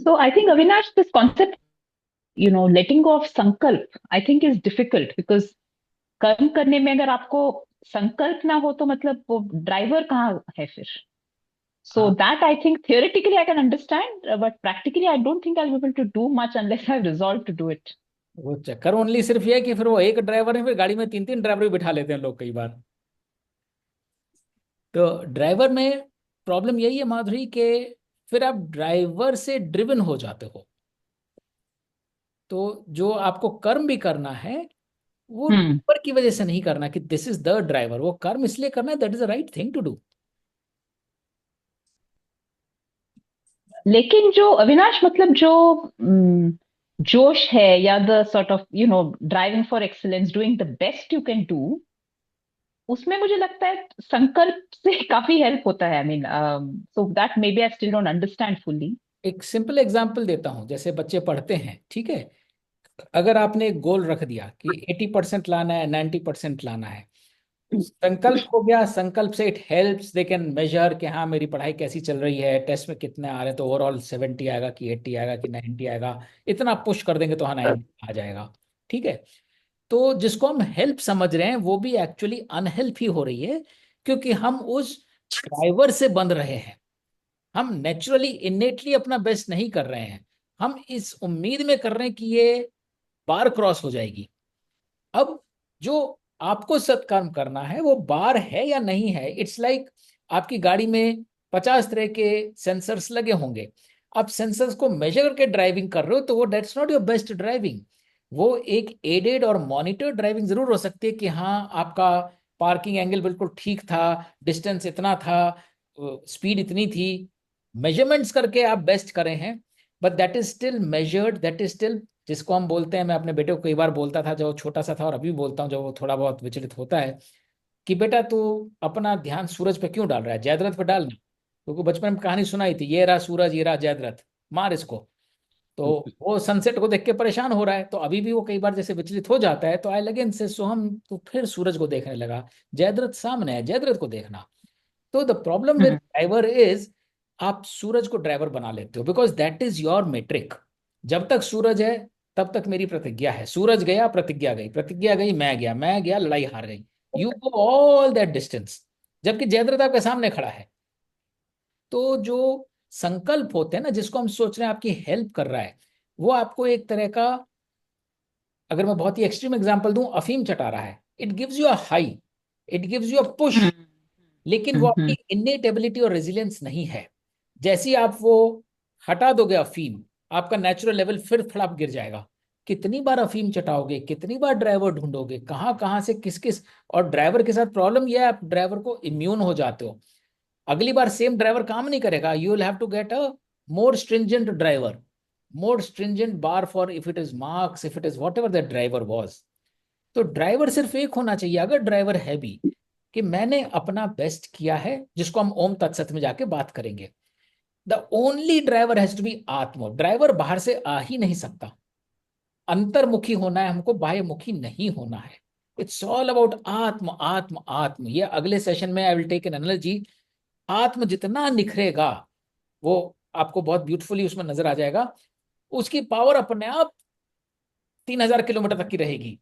So I think Avinash, this concept, letting go of sankalp, I think is difficult because कर्म करने में अगर आपको संकल्प ना हो तो मतलब वो ड्राइवर कहाँ है फिर. So that I think theoretically I can understand, but practically I don't think I'll be able to do much unless I've resolved to do it. वो चक्कर ओनली सिर्फ ये कि फिर वो एक ड्राइवर है, फिर गाड़ी में 3-3 ड्राइवर भी बिठा लेते हैं लोग कई बार. तो ड्राइवर में प्रॉब्लम यही है माधुरी के फिर आप ड्राइवर से ड्रिवन हो जाते हो. तो जो आपको कर्म भी करना है वो ड्राइवर की वजह से नहीं करना कि दिस इज द ड्राइवर. वो कर्म इसलिए करना है, that is the right thing to do. लेकिन जो अविनाश मतलब जो जोश है या the sort of driving for excellence, doing the best you can do, उसमें मुझे लगता है संकल्प से काफी हेल्प होता है. I mean so that may be I still don't understand fully. एक सिंपल एग्जांपल देता हूं. जैसे बच्चे पढ़ते हैं, ठीक है, अगर आपने एक गोल रख दिया कि 80% लाना है, 90% लाना है, संकल्प हो गया. संकल्प से it helps, they can measure कि हाँ मेरी पढ़ाई कैसी चल रही है, टेस्ट में कितने आ रहे हैं, तो ओवरऑल 70 आएगा कि 80 आएगा कि 90 आएगा. इतना पुश कर देंगे तो हाँ 90 आ जाएगा. ठीक है. तो जिसको हम हेल्प समझ रहे हैं वो भी एक्चुअली अनहेल्प ही हो रही है, क्योंकि हम उस ड्राइवर से बंध रहे हैं. हम नेचुरली इनेटली अपना बेस्ट नहीं कर रहे हैं, हम इस उम्मीद में कर रहे हैं कि ये बार क्रॉस हो जाएगी। अब जो आपको सत्कर्म करना है वो बार है या नहीं है, इट्स लाइक आपकी गाड़ी में 50 तरह के सेंसर्स लगे होंगे, आप सेंसर्स को मेजर करके ड्राइविंग कर रहे हो तो वो that's not your best driving. वो एक एडेड और मॉनिटर ड्राइविंग जरूर हो सकती है कि हाँ आपका पार्किंग एंगल बिल्कुल ठीक था, डिस्टेंस इतना था, स्पीड इतनी थी, मेजरमेंट्स करके आप बेस्ट करें हैं, but that is still measured, that is still, जिसको हम बोलते हैं, मैं अपने बेटे को कई बार बोलता था जब वो छोटा सा था और अभी भी बोलता हूँ जब वो थोड़ा बहुत विचलित होता है, कि बेटा तू अपना ध्यान सूरज पे क्यों डाल रहा है, जयद्रथ पे डालना। क्योंकि बचपन में कहानी सुनाई थी, ये रहा सूरज ये रहा जयद्रथ, मार इसको। तो वो सनसेट को देख के परेशान हो रहा है, तो अभी भी वो कई बार जैसे विचलित हो जाता है तो आई अगेन से सोहम तो फिर सूरज को देखने लगा, जयद्रथ सामने है, जयद्रथ को देखना। तो the problem with driver is आप सूरज को ड्राइवर बना लेते हो because that is your metric. जब तक सूरज है तब तक मेरी प्रतिज्ञा है, सूरज गया प्रतिज्ञा गई, प्रतिज्ञा गई मैं गया लड़ाई हार गई, you go all that distance, जबकि जयद्रथ आपके सामने खड़ा है। तो जो संकल्प होते हैं ना, जिसको हम सोच रहे हैं आपकी हेल्प कर रहा है, वो आपको एक तरह का, अगर मैं बहुत ही एक्सट्रीम एग्जांपल दूं, अफीम चटा रहा है, it gives you a high, it gives you a push, लेकिन वो आपकी इन्नेट एबिलिटी और रेजिलियंस नहीं है। जैसे ही आप वो हटा दोगे अफीम, आपका नेचुरल लेवल फिर थोड़ा गिर जाएगा। कितनी बार अफीम चटाओगे, कितनी बार ड्राइवर ढूंढोगे, कहाँ कहाँ से किस किस, और ड्राइवर के साथ प्रॉब्लम यह है आप ड्राइवर को इम्यून हो जाते हो, अगली बार सेम ड्राइवर काम नहीं करेगा, you will have to get a more stringent driver, more stringent bar for if it is marks, if it is whatever that driver was. तो ड्राइवर सिर्फ एक होना चाहिए, अगर ड्राइवर है भी, कि मैंने अपना बेस्ट किया है, जिसको हम ओम तत्सत में जाके बात करेंगे। The only driver has to be आत्मा, ड्राइवर बाहर से आ ही नहीं सकता, अंतर्मुखी होना है हमको, बाह्यमुखी नहीं होना है। इट्स ऑल अबाउट आत्म आत्म आत्म। ये अगले सेशन में I will take an analogy, आत्म जितना निखरेगा वो आपको बहुत ब्यूटीफुली उसमें नजर आ जाएगा, उसकी पावर अपने आप 3000 किलोमीटर तक की रहेगी।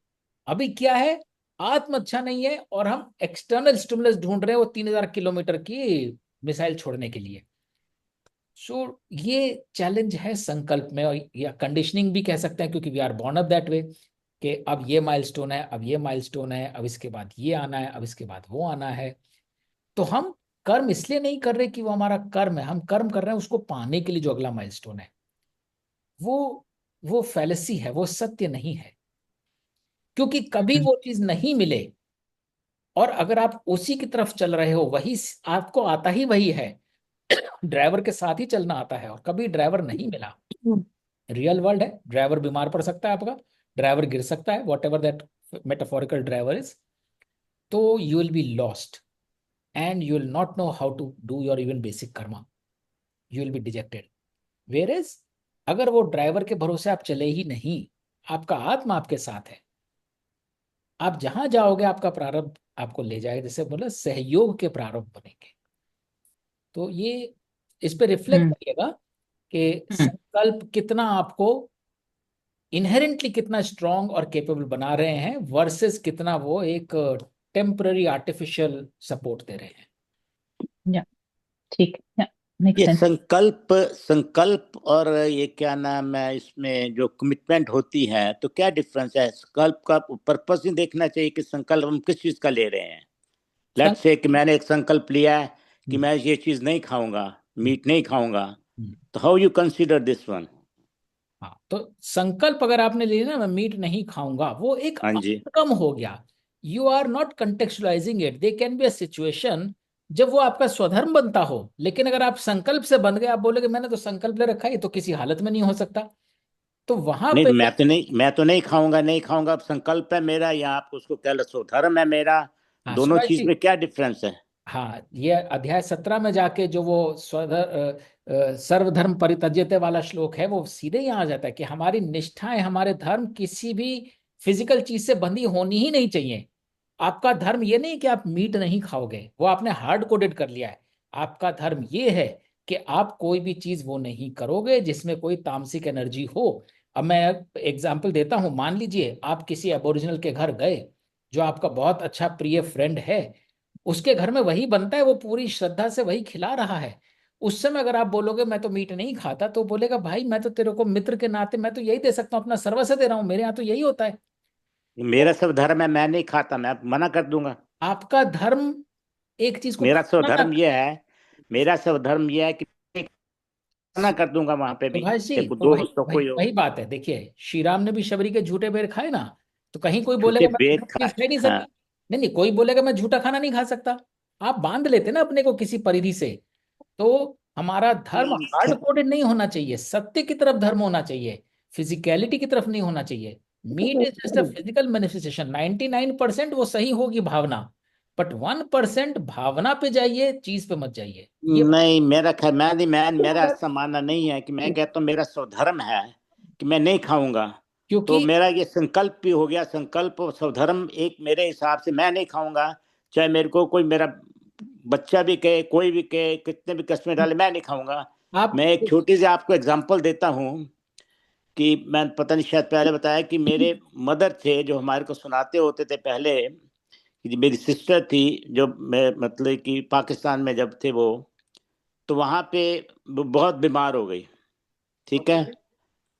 अभी क्या है, आत्म अच्छा नहीं है और हम एक्सटर्नल स्टिमुलस ढूंढ रहे हैं वो 3000 किलोमीटर की मिसाइल छोड़ने के लिए। सो ये चैलेंज है संकल्प में, और या कंडीशनिंग भी कह सकते हैं, क्योंकि we are born up that way, कि अब ये माइलस्टोन है, अब ये माइलस्टोन है, अब इसके बाद ये आना है, अब इसके बाद वो आना है। तो हम कर्म इसलिए नहीं कर रहे कि वो हमारा कर्म है, हम कर्म कर रहे हैं उसको पाने के लिए, जो अगला माइलस्टोन है। वो फैलेसी है, वो सत्य नहीं है, क्योंकि कभी वो चीज नहीं मिले और अगर आप उसी की तरफ चल रहे हो, वही आपको आता ही वही है, ड्राइवर के साथ ही चलना आता है, और कभी ड्राइवर नहीं मिला, रियल वर्ल्ड है, ड्राइवर बीमार पड़ सकता है आपका, ड्राइवर गिर सकता है, whatever that metaphorical driver is, तो you will be lost and you will not know how to do your even basic karma, you will be dejected। whereas अगर वो ड्राइवर के भरोसे आप चले ही नहीं, आपका आत्मा आपके साथ है, आप जहां जाओगे आपका प्रारब्ध आपको ले जाएगा, जैसे बोला सहयोग के प्रारब्ध बनेंगे। तो ये इस पे रिफ्लेक्ट करिएगा कि संकल्प कितना आपको इनहेरेंटली कितना स्ट्रांग और केपेबल बना रहे हैं, वर्सेस कितना वो एक टेम्पररी आर्टिफिशियल सपोर्ट दे रहे हैं। या ठीक है, मेक ये सेंस। संकल्प और ये क्या नाम है, इसमें जो कमिटमेंट होती है, तो क्या डिफरेंस है? संकल्प का पर्पस ही देखना चाहिए कि संकल्प हम किस चीज का ले रहे हैं। लेट्स से कि मैंने एक संकल्प लिया है कि मैं ये चीज नहीं खाऊंगा, मीट नहीं खाऊंगा, तो how you consider this one? हाँ, तो संकल्प अगर आपने लिया ना, मैं मीट नहीं खाऊंगा, वो एक आउटकम हो गया, you are not contextualizing it. There can be a situation जब वो आपका स्वधर्म बनता हो, लेकिन अगर आप संकल्प से बंध गए, आप बोलोगे मैंने तो संकल्प ले रखा है, ये तो किसी हालत में नहीं हो सकता, तो वहां नहीं, पे मैं तो नहीं खाऊंगा, अब संकल्प है मेरा, या आप उसको कह लो स्वधर्म है मेरा, हाँ, दोनों चीज में क्या डिफरेंस है? हाँ, ये अध्याय 17 में जाके जो वो सर्वधर्म परित्यज्यते वाला श्लोक है, वो सीधे यहाँ आ जाता है कि हमारी निष्ठाएं, हमारे धर्म किसी भी फिजिकल चीज से बंधी होनी ही नहीं चाहिए। आपका धर्म ये नहीं कि आप मीट नहीं खाओगे, वो आपने हार्ड कोडेड कर लिया है। आपका धर्म ये है कि आप कोई भी चीज वो नहीं करोगे जिसमें कोई तामसिक एनर्जी हो। अब मैं एग्जाम्पल देता हूं, मान लीजिए आप किसी एबोरिजिनल के घर गए, जो आपका बहुत अच्छा प्रिय फ्रेंड है, उसके घर में वही बनता है, वो पूरी श्रद्धा से वही खिला रहा है, उस समय अगर आप बोलोगे मैं तो मीट नहीं खाता, तो बोलेगा भाई मैं तो तेरे को मित्र के नाते मैं तो यही दे सकता हूँ, अपना सर्वस्व दे रहा हूँ, मेरे यहाँ तो यही होता है। मेरा सब धर्म है, मैं नहीं खाता, मैं मना कर दूंगा। आपका धर्म एक चीज को मेरा सब खाना धर्म ना। ये है, मेरा सब धर्म ये है कि मना कर दूंगा वहां पे भी, सुभाष जी, चाहे कोई तो वही दोस्त हो वही कोई हो। वही बात है। देखिए श्री राम ने भी शबरी के झूठे बेर खाए ना, तो कहीं कोई झूठे बोलेगा मैं तो बेत झूठ खा, चीज खा ही नहीं हाँ। सकता। नहीं नहीं, कोई बोलेगा मैं झूठा खाना नहीं खा सकता। आप बांध लेते ना अपने को किसी परिधि से। तो हमारा धर्म हार्ड कोडेड नहीं होना चाहिए, सत्य की तरफ धर्म होना चाहिए, फिजिकलिटी की तरफ नहीं होना चाहिए। Meat is just a physical manifestation. 99% वो सही होगी भावना, बट 1% भावना पे जाइए, चीज पे मत जाइए। ये नहीं, मेरा खैर मैं नहीं, मैं मेरा ऐसा मानना नहीं है कि मैं कहता हूँ मेरा स्वधर्म है कि मैं नहीं खाऊंगा। तो क्योंकि मेरा ये संकल्प भी हो गया, संकल्प और स्वधर्म एक मेरे हिसाब से मैं नहीं खाऊंगा, चाहे मेरे को कोई मेरा बच्चा भी कहे, कोई भी कहे, कितने भी कष्ट में डाले, मैं नहीं खाऊंगा। आप मैं एक छोटी सी आपको एग्जांपल देता हूँ कि मैं पता नहीं शायद पहले बताया कि मेरे मदर थे जो हमारे को सुनाते होते थे पहले, कि मेरी सिस्टर थी जो मैं मतलब कि पाकिस्तान में जब थे वो, तो वहां पे वो बहुत बीमार हो गई। ठीक है,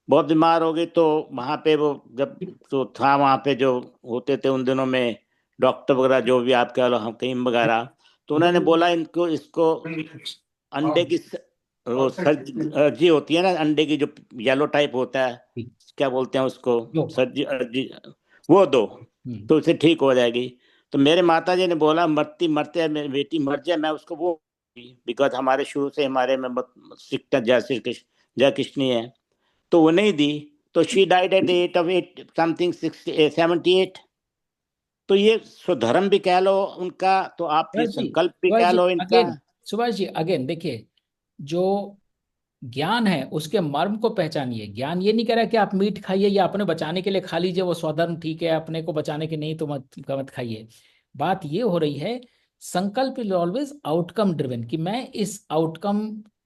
बहुत बीमार हो गई। तो वहां पे वो जब तो था वहां पे जो होते थे उन दिनों में डॉक्टर वगैरह जो भी आप कह लो, हकीम वगैरह, तो उन्होंने बोला इनको इसको अंडे की वो सर्जी होती है ना, अंडे की जो येलो टाइप होता है, क्या बोलते हैं उसको, जो सर्जी अर्जी, वो दो तो उसे ठीक हो जाएगी। तो मेरे माता जी ने बोला मरती मरते मेरी बेटी मर जाए मैं उसको वो, बिकॉज हमारे शुरू से हमारे में सिकता जय श्री कृष्ण, जय कृष्ण है, तो वो नहीं दी। तो she died at at of eight something 78। तो ये स्वधर्म भी कह लो उनका, तो आप ये संकल्प भी कह लो इनका। सुभाष जी अगेन देखिए, जो ज्ञान है उसके मर्म को पहचानिए। ज्ञान ये नहीं कह रहा कि आप मीट खाइए या अपने बचाने के लिए खा लीजिए, वो स्वधर्म ठीक है, अपने को बचाने के नहीं तो मत खाइए। बात ये हो रही है, संकल्प इज ऑलवेज आउटकम ड्रिवन, कि मैं इस आउटकम,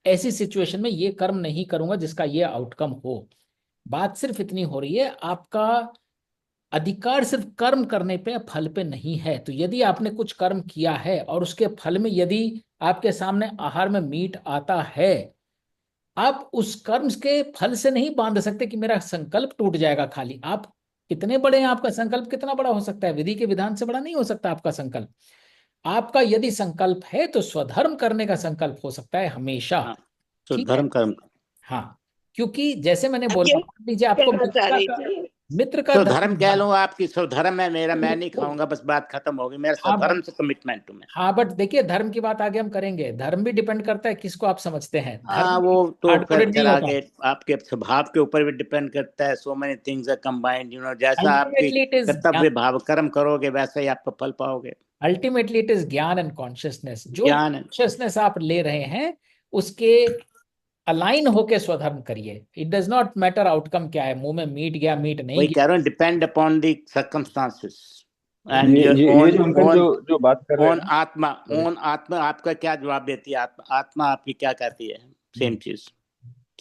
ऐसी सिचुएशन में ये कर्म नहीं करूंगा जिसका ये आउटकम हो। बात सिर्फ इतनी हो रही है, आपका अधिकार सिर्फ कर्म करने पे, फल पे नहीं है। तो यदि आपने कुछ कर्म किया है और उसके फल में यदि आपके सामने आहार में मीट आता है, आप उस कर्म के फल से नहीं बांध सकते कि मेरा संकल्प टूट जाएगा। खाली आप कितने बड़े हैं, आपका संकल्प कितना बड़ा हो सकता है, विधि के विधान से बड़ा नहीं हो सकता आपका संकल्प। आपका यदि संकल्प है तो स्वधर्म करने का संकल्प हो सकता है हमेशा। हाँ, तो ठीक है, धर्म कर्म। हाँ। क्योंकि जैसे मैंने अब बोला, ये मान लीजिए आपको कहना चाह रही थी। मित्र का स्वधर्म कह धर्म। लो, आपकी स्वधर्म है, मेरा मैं नहीं खाऊंगा, बस बात खत्म होगी, मेरा हाँ स्वधर्म से कमिटमेंट हूं मैं। हाँ, बट देखिए धर्म की बात आगे हम करेंगे। धर्म भी डिपेंड करता है किसको आप समझते हैं, हाँ, धर्म वो तो हार्ड फिर कोडेड खैर नहीं होता। आगे आपके स्वभाव के ऊपर भी डिपेंड करता है। So many things are combined, जैसा आपकी अल्टीमेटली इट इज कर्तव्य भाव कर्म करोगे वैसा ही आपका फल पाओगे। अल्टीमेटली इट इज ज्ञान एंड कॉन्शियसनेस। जो ज्ञान है। कॉन्शियसनेस आप ले रहे हैं उसके अलाइन होके स्वधर्म करिए। It does not matter outcome क्या है, मुंह में मीट गया मीट नहीं वही गया। कह रहा हूँ, depend upon the circumstances and ये योर ये ये ओन जो अंकल ओन जो जो बात कर रहे हैं ओन ना, आत्मा, सॉरी, ओन आत्मा आपका क्या जवाब देती है, आत्मा आत्मा आपकी क्या कहती है, सेम चीज।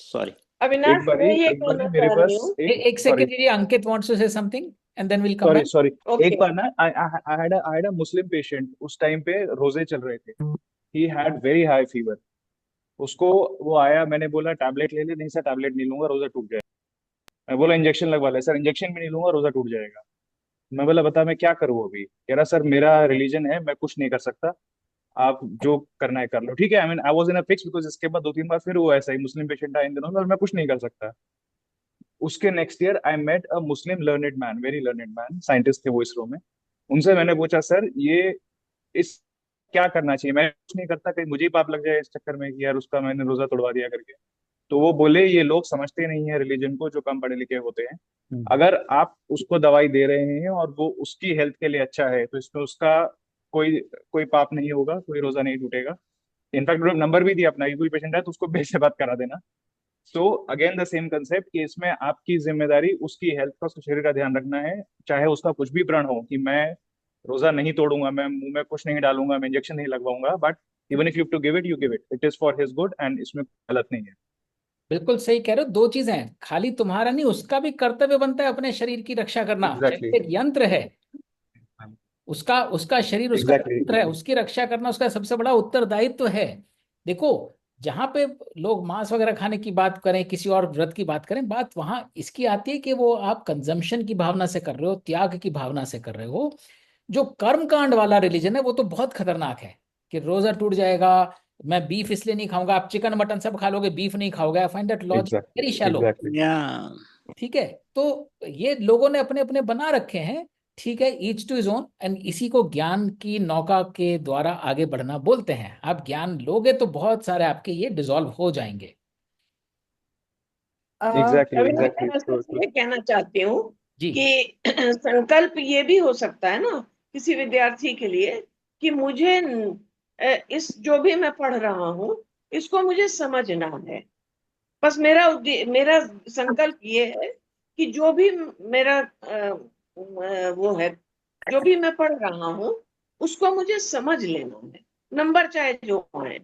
सॉरी। अविनाश, मैं ये एक बारी कहना मेरे चाह रही पास हूँ। एक सॉरी सेकंड, ये Ankit wants to say something and then will come sorry back. Sorry एक ओके। बार ना I had a Muslim patient, उस टाइम पे रोजे चल रहे थे, he had very high fever. उसको वो आया, मैंने बोला टैबलेट ले ले, नहीं सर टैबलेट नहीं लूंगा रोजा टूट जाएगा। मैं बोला इंजेक्शन लगवा ले, सर इंजेक्शन भी नहीं लूंगा रोजा टूट जाएगा। मैं बोला बता मैं क्या करूँ अभी, कह रहा सर मेरा रिलीजन है, मैं कुछ नहीं कर सकता, आप जो करना है कर लो। ठीक है, I mean I was in a fix, because इसके बाद 2-3 बार फिर वो ऐसा ही मुस्लिम पेशेंट आया इन दिनों में, और मैं कुछ नहीं कर सकता। उसके next year I met a Muslim learned man, very learned man, scientist थे वो इसरो में। उनसे मैंने पूछा सर ये इस क्या करना चाहिए, मैं कुछ नहीं करता, कहीं मुझे ही पाप लग जाए इस चक्कर में कि यार उसका मैंने रोजा तोड़वा दिया करके। तो वो बोले ये लोग समझते नहीं है रिलीजन को, जो कम पढ़े लिखे होते हैं। अगर आप उसको दवाई दे रहे हैं और वो उसकी हेल्थ के लिए अच्छा है, तो इसमें उसका कोई कोई पाप नहीं होगा, कोई रोजा नहीं टूटेगा। इनफैक्ट नंबर भी दिया अपना, ये कोई पेशेंट है तो उसको बेच से बात करा देना। So again the same concept कि इसमें आपकी जिम्मेदारी उसकी हेल्थ का, उसके शरीर का ध्यान रखना है। चाहे उसका कुछ भी प्रण हो कि मैं रोजा नहीं तोड़ूंगा, मैं मुंह में कुछ नहीं डालूंगा, मैं इंजेक्शन नहीं लगवाऊंगा, but even if you to give it, you give it, it is for his good, and इसमें गलत नहीं है। बिल्कुल सही कह रहे हो। दो चीजें हैं, खाली तुम्हारा नहीं, उसका भी कर्तव्य बनता है अपने शरीर की रक्षा करना। एग्जैक्टली, शरीर एक यंत्र है, उसका उसका शरीर उसका एग्जैक्टली। यंत्र है, उसकी रक्षा करना उसका सबसे बड़ा उत्तरदायित्व है। देखो जहां पे लोग मांस वगैरह खाने की बात करें, किसी और व्रत की बात करें, बात वहां इसकी आती है कि वो आप कंजम्पशन की भावना से कर रहे हो, त्याग की भावना से कर रहे हो। जो कर्म कांड वाला रिलीजन है वो तो बहुत खतरनाक है, कि रोजा टूट जाएगा, मैं बीफ इसलिए नहीं खाऊंगा, आप चिकन मटन सब खा लोगे, बीफ नहीं खाओगे। I find that logic very exactly shallow. Exactly. या ठीक है, तो ये लोगों ने अपने अपने बना रखे हैं। ठीक है, each two is own, and इसी को ज्ञान की नौका के द्वारा आगे बढ़ना बोलते हैं। आप ज्ञान लोगे तो बहुत सारे आपके ये डिसॉल्व हो जाएंगे। Exactly Ravindra, exactly. मैं तो सिर्फ ये कहना चाहती हूँ जी कि संकल्प ये भी हो सकता है ना किसी विद्यार्थी के लिए कि मुझे इस जो भी मैं पढ़ रहा हूँ इसको मुझे समझना है। बस मेरा संकल्प ये है कि जो भी मेरा वो है, जो भी मैं पढ़ रहा हूँ उसको मुझे समझ लेना है, नंबर चाहे जो आए।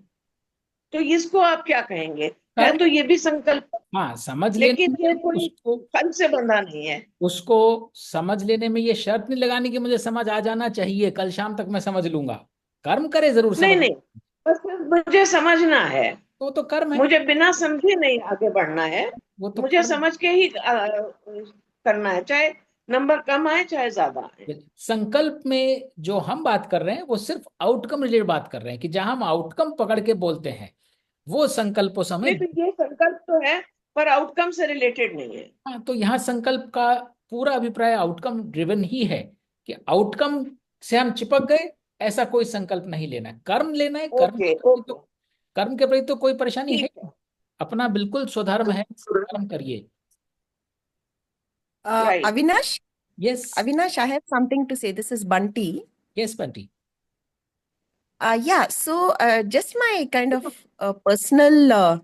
तो इसको आप क्या कहेंगे? है कर्म, तो ये भी संकल्प, हाँ समझ लेने लेकिन ये में कोई उसको फल से बंधा नहीं है। उसको समझ लेने में ये शर्त नहीं लगानी कि मुझे समझ आ जाना चाहिए, कल शाम तक मैं समझ लूंगा। कर्म करे जरूर नहीं समझ, नहीं, बस मुझे समझना है, तो वो तो कर्म है। मुझे बिना समझे नहीं आगे बढ़ना है, वो तो मुझे कर्म समझ के ही करना है, चाहे नंबर कम आए चाहे ज्यादा आए। है। संकल्प में जो हम बात कर रहे हैं वो सिर्फ आउटकम रिलेटेड बात कर रहे हैं, कि जहां हम आउटकम पकड़ के बोलते हैं वो संकल्पों समय। नहीं तो ये संकल्प तो है पर आउटकम से रिलेटेड नहीं है। हाँ, तो यहाँ संकल्प का पूरा अभिप्राय आउटकम ड्रिवन ही है, कि आउटकम से हम चिपक गए, ऐसा कोई संकल्प नहीं लेना है। कर्म लेना है, ओके ओके, कर्म के प्रति तो कोई परेशानी है ठीक नहीं। अपना बिल्कुल स्वधर्म है, कर्म करिए। Right. Avinash, yes, Avinash, I have something to say. This is Bunty. Yes Bunty. Yeah, so just my kind of personal,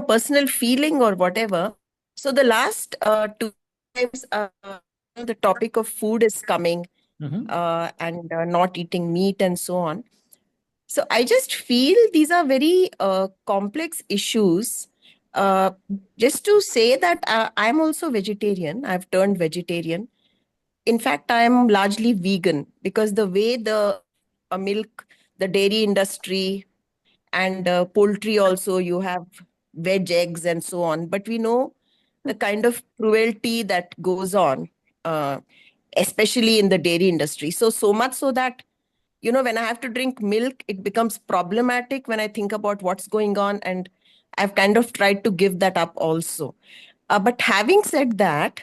personal feeling or whatever. So the last 2 times, the topic of food is coming and not eating meat and so on. So I just feel these are very complex issues. Just to say that I'm also vegetarian. I've turned vegetarian. In fact, I am largely vegan because the way the milk, the dairy industry, and poultry also, you have veg eggs and so on. But we know the kind of cruelty that goes on, uh, especially in the dairy industry. So much so that, when I have to drink milk, it becomes problematic when I think about what's going on. And I've kind of tried to give that up also. But having said that,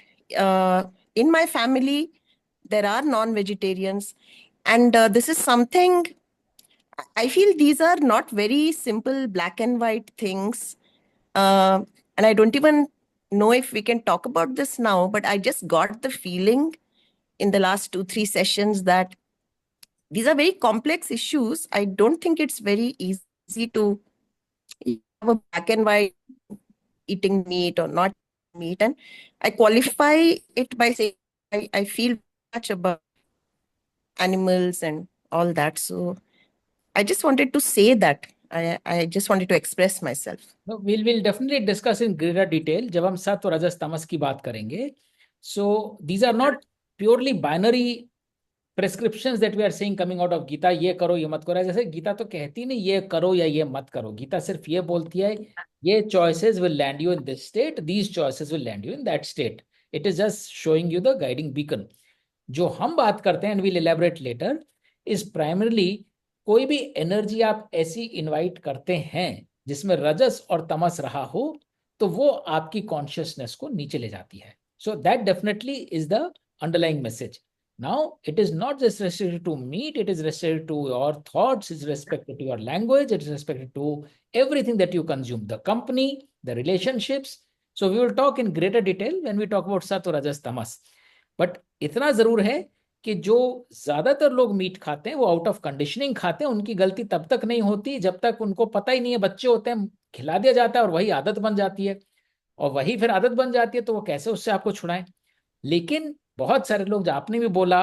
in my family, there are non-vegetarians. And this is something I feel these are not very simple black and white things. And I don't even know if we can talk about this now, but I just got the feeling in the last 2, 3 sessions that these are very complex issues. I don't think it's very easy to have a black and white eating meat or not meat. And I qualify it by saying I feel much about animals and all that. So I just wanted to say that. I just wanted to express myself. No, we'll definitely discuss in greater detail जब हम सत्व रजस तमस की बात करेंगे. So these are not purely binary prescriptions that we are saying coming out of Gita, ये करो ये मत करो. जैसे गीता तो कहती नहीं ये करो या ये मत करो, गीता सिर्फ ये बोलती है ये choices will land you in this state, these choices will land you in that state. It is just showing you the guiding beacon. जो हम बात करते हैं, and we'll elaborate later, is primarily कोई भी एनर्जी आप ऐसी इनवाइट करते हैं जिसमें रजस और तमस रहा हो, तो वो आपकी कॉन्शियसनेस को नीचे ले जाती है. So that definitely is the underlying message. Now, it is not just restricted to meat, it is restricted to your thoughts, it's restricted to your language, it is restricted to everything that you consume, the company, the relationships. So we will talk in greater detail when we talk about Sattva, Rajas, Tamas. But इतना जरूर है कि जो ज्यादातर लोग meet खाते हैं वो आउट ऑफ कंडीशनिंग खाते हैं. उनकी गलती तब तक नहीं होती जब तक उनको पता ही नहीं है. बच्चे होते हैं, खिला दिया जाता है और वही आदत बन जाती है, और वही फिर आदत बन जाती है, तो वो कैसे उससे आपको छुड़ाएं. लेकिन बहुत सारे लोग, जो आपने भी बोला,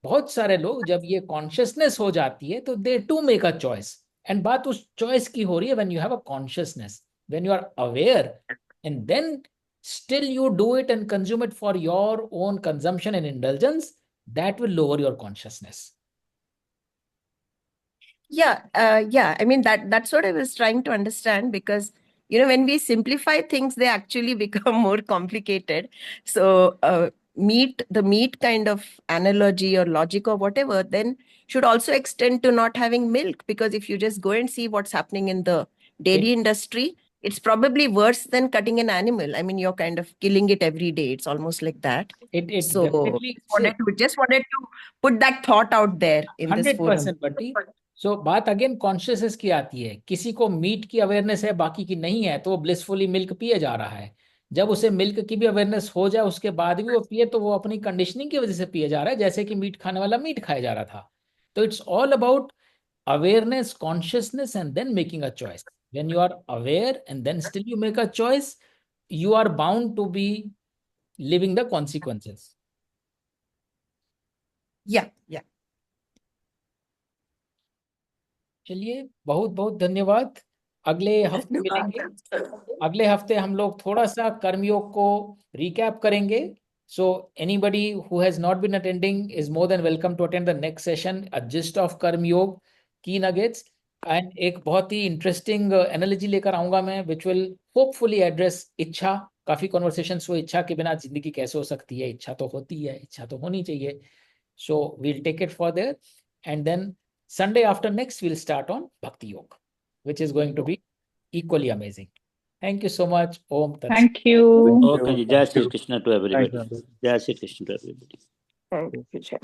बहुत सारे लोग जब ये कॉन्शियसनेस हो जाती है तो they to make a choice. And बात उस चॉइस की हो रही है when you have a consciousness, when you are aware, and then still you do it and consume it for your own consumption and indulgence, that will lower your consciousness. Yeah. I mean, that's what I was trying to understand, because when we simplify things, they actually become more complicated. So the meat kind of analogy or logic or whatever then should also extend to not having milk, because if you just go and see what's happening in the dairy industry, it's probably worse than cutting an animal. I mean, you're kind of killing it every day. It's almost like that. It So definitely just wanted to put that thought out there in this 100% forum. बटी। सो बात again consciousness की आती है। किसी को meet की awareness है, बाकी की नहीं है, तो वो ब्लिसफुली मिल्क पिए जा रहा है। जब उसे मिल्क की भी अवेयरनेस हो जाए, उसके बाद भी वो पिए, तो वो अपनी कंडीशनिंग की वजह से पिए जा रहा है, जैसे कि मीट खाने वाला मीट खाया जा रहा था। तो it's all about awareness, consciousness and then making a choice. When you are aware and then still you make a choice, you are bound to be living the consequences. Yeah. चलिए, बहुत बहुत धन्यवाद। अगले हफ्ते मिलेंगे। अगले हफ्ते हम लोग थोड़ा सा कर्मयोग को रिकैप करेंगे। So anybody who has not been attending is more than welcome to attend the next session, a gist of कर्मयोग, की नगेट्स। एंड एक बहुत ही इंटरेस्टिंग एनालॉजी लेकर आऊंगा मैं, विच विल होपफुली एड्रेस इच्छा। काफी कॉन्वर्सेशंस हुए, इच्छा के बिना जिंदगी कैसे हो सकती है। इच्छा तो होती है, इच्छा तो होनी चाहिए। So we'll take it for there, and then Sunday after next, we'll start on Bhakti Yoga, which is going to be equally amazing. Thank you so much. Om Tat Sat. Thank you. Okay, Jai Shri Krishna to everybody. Jai Shri Krishna to everybody. Thank you, Jai.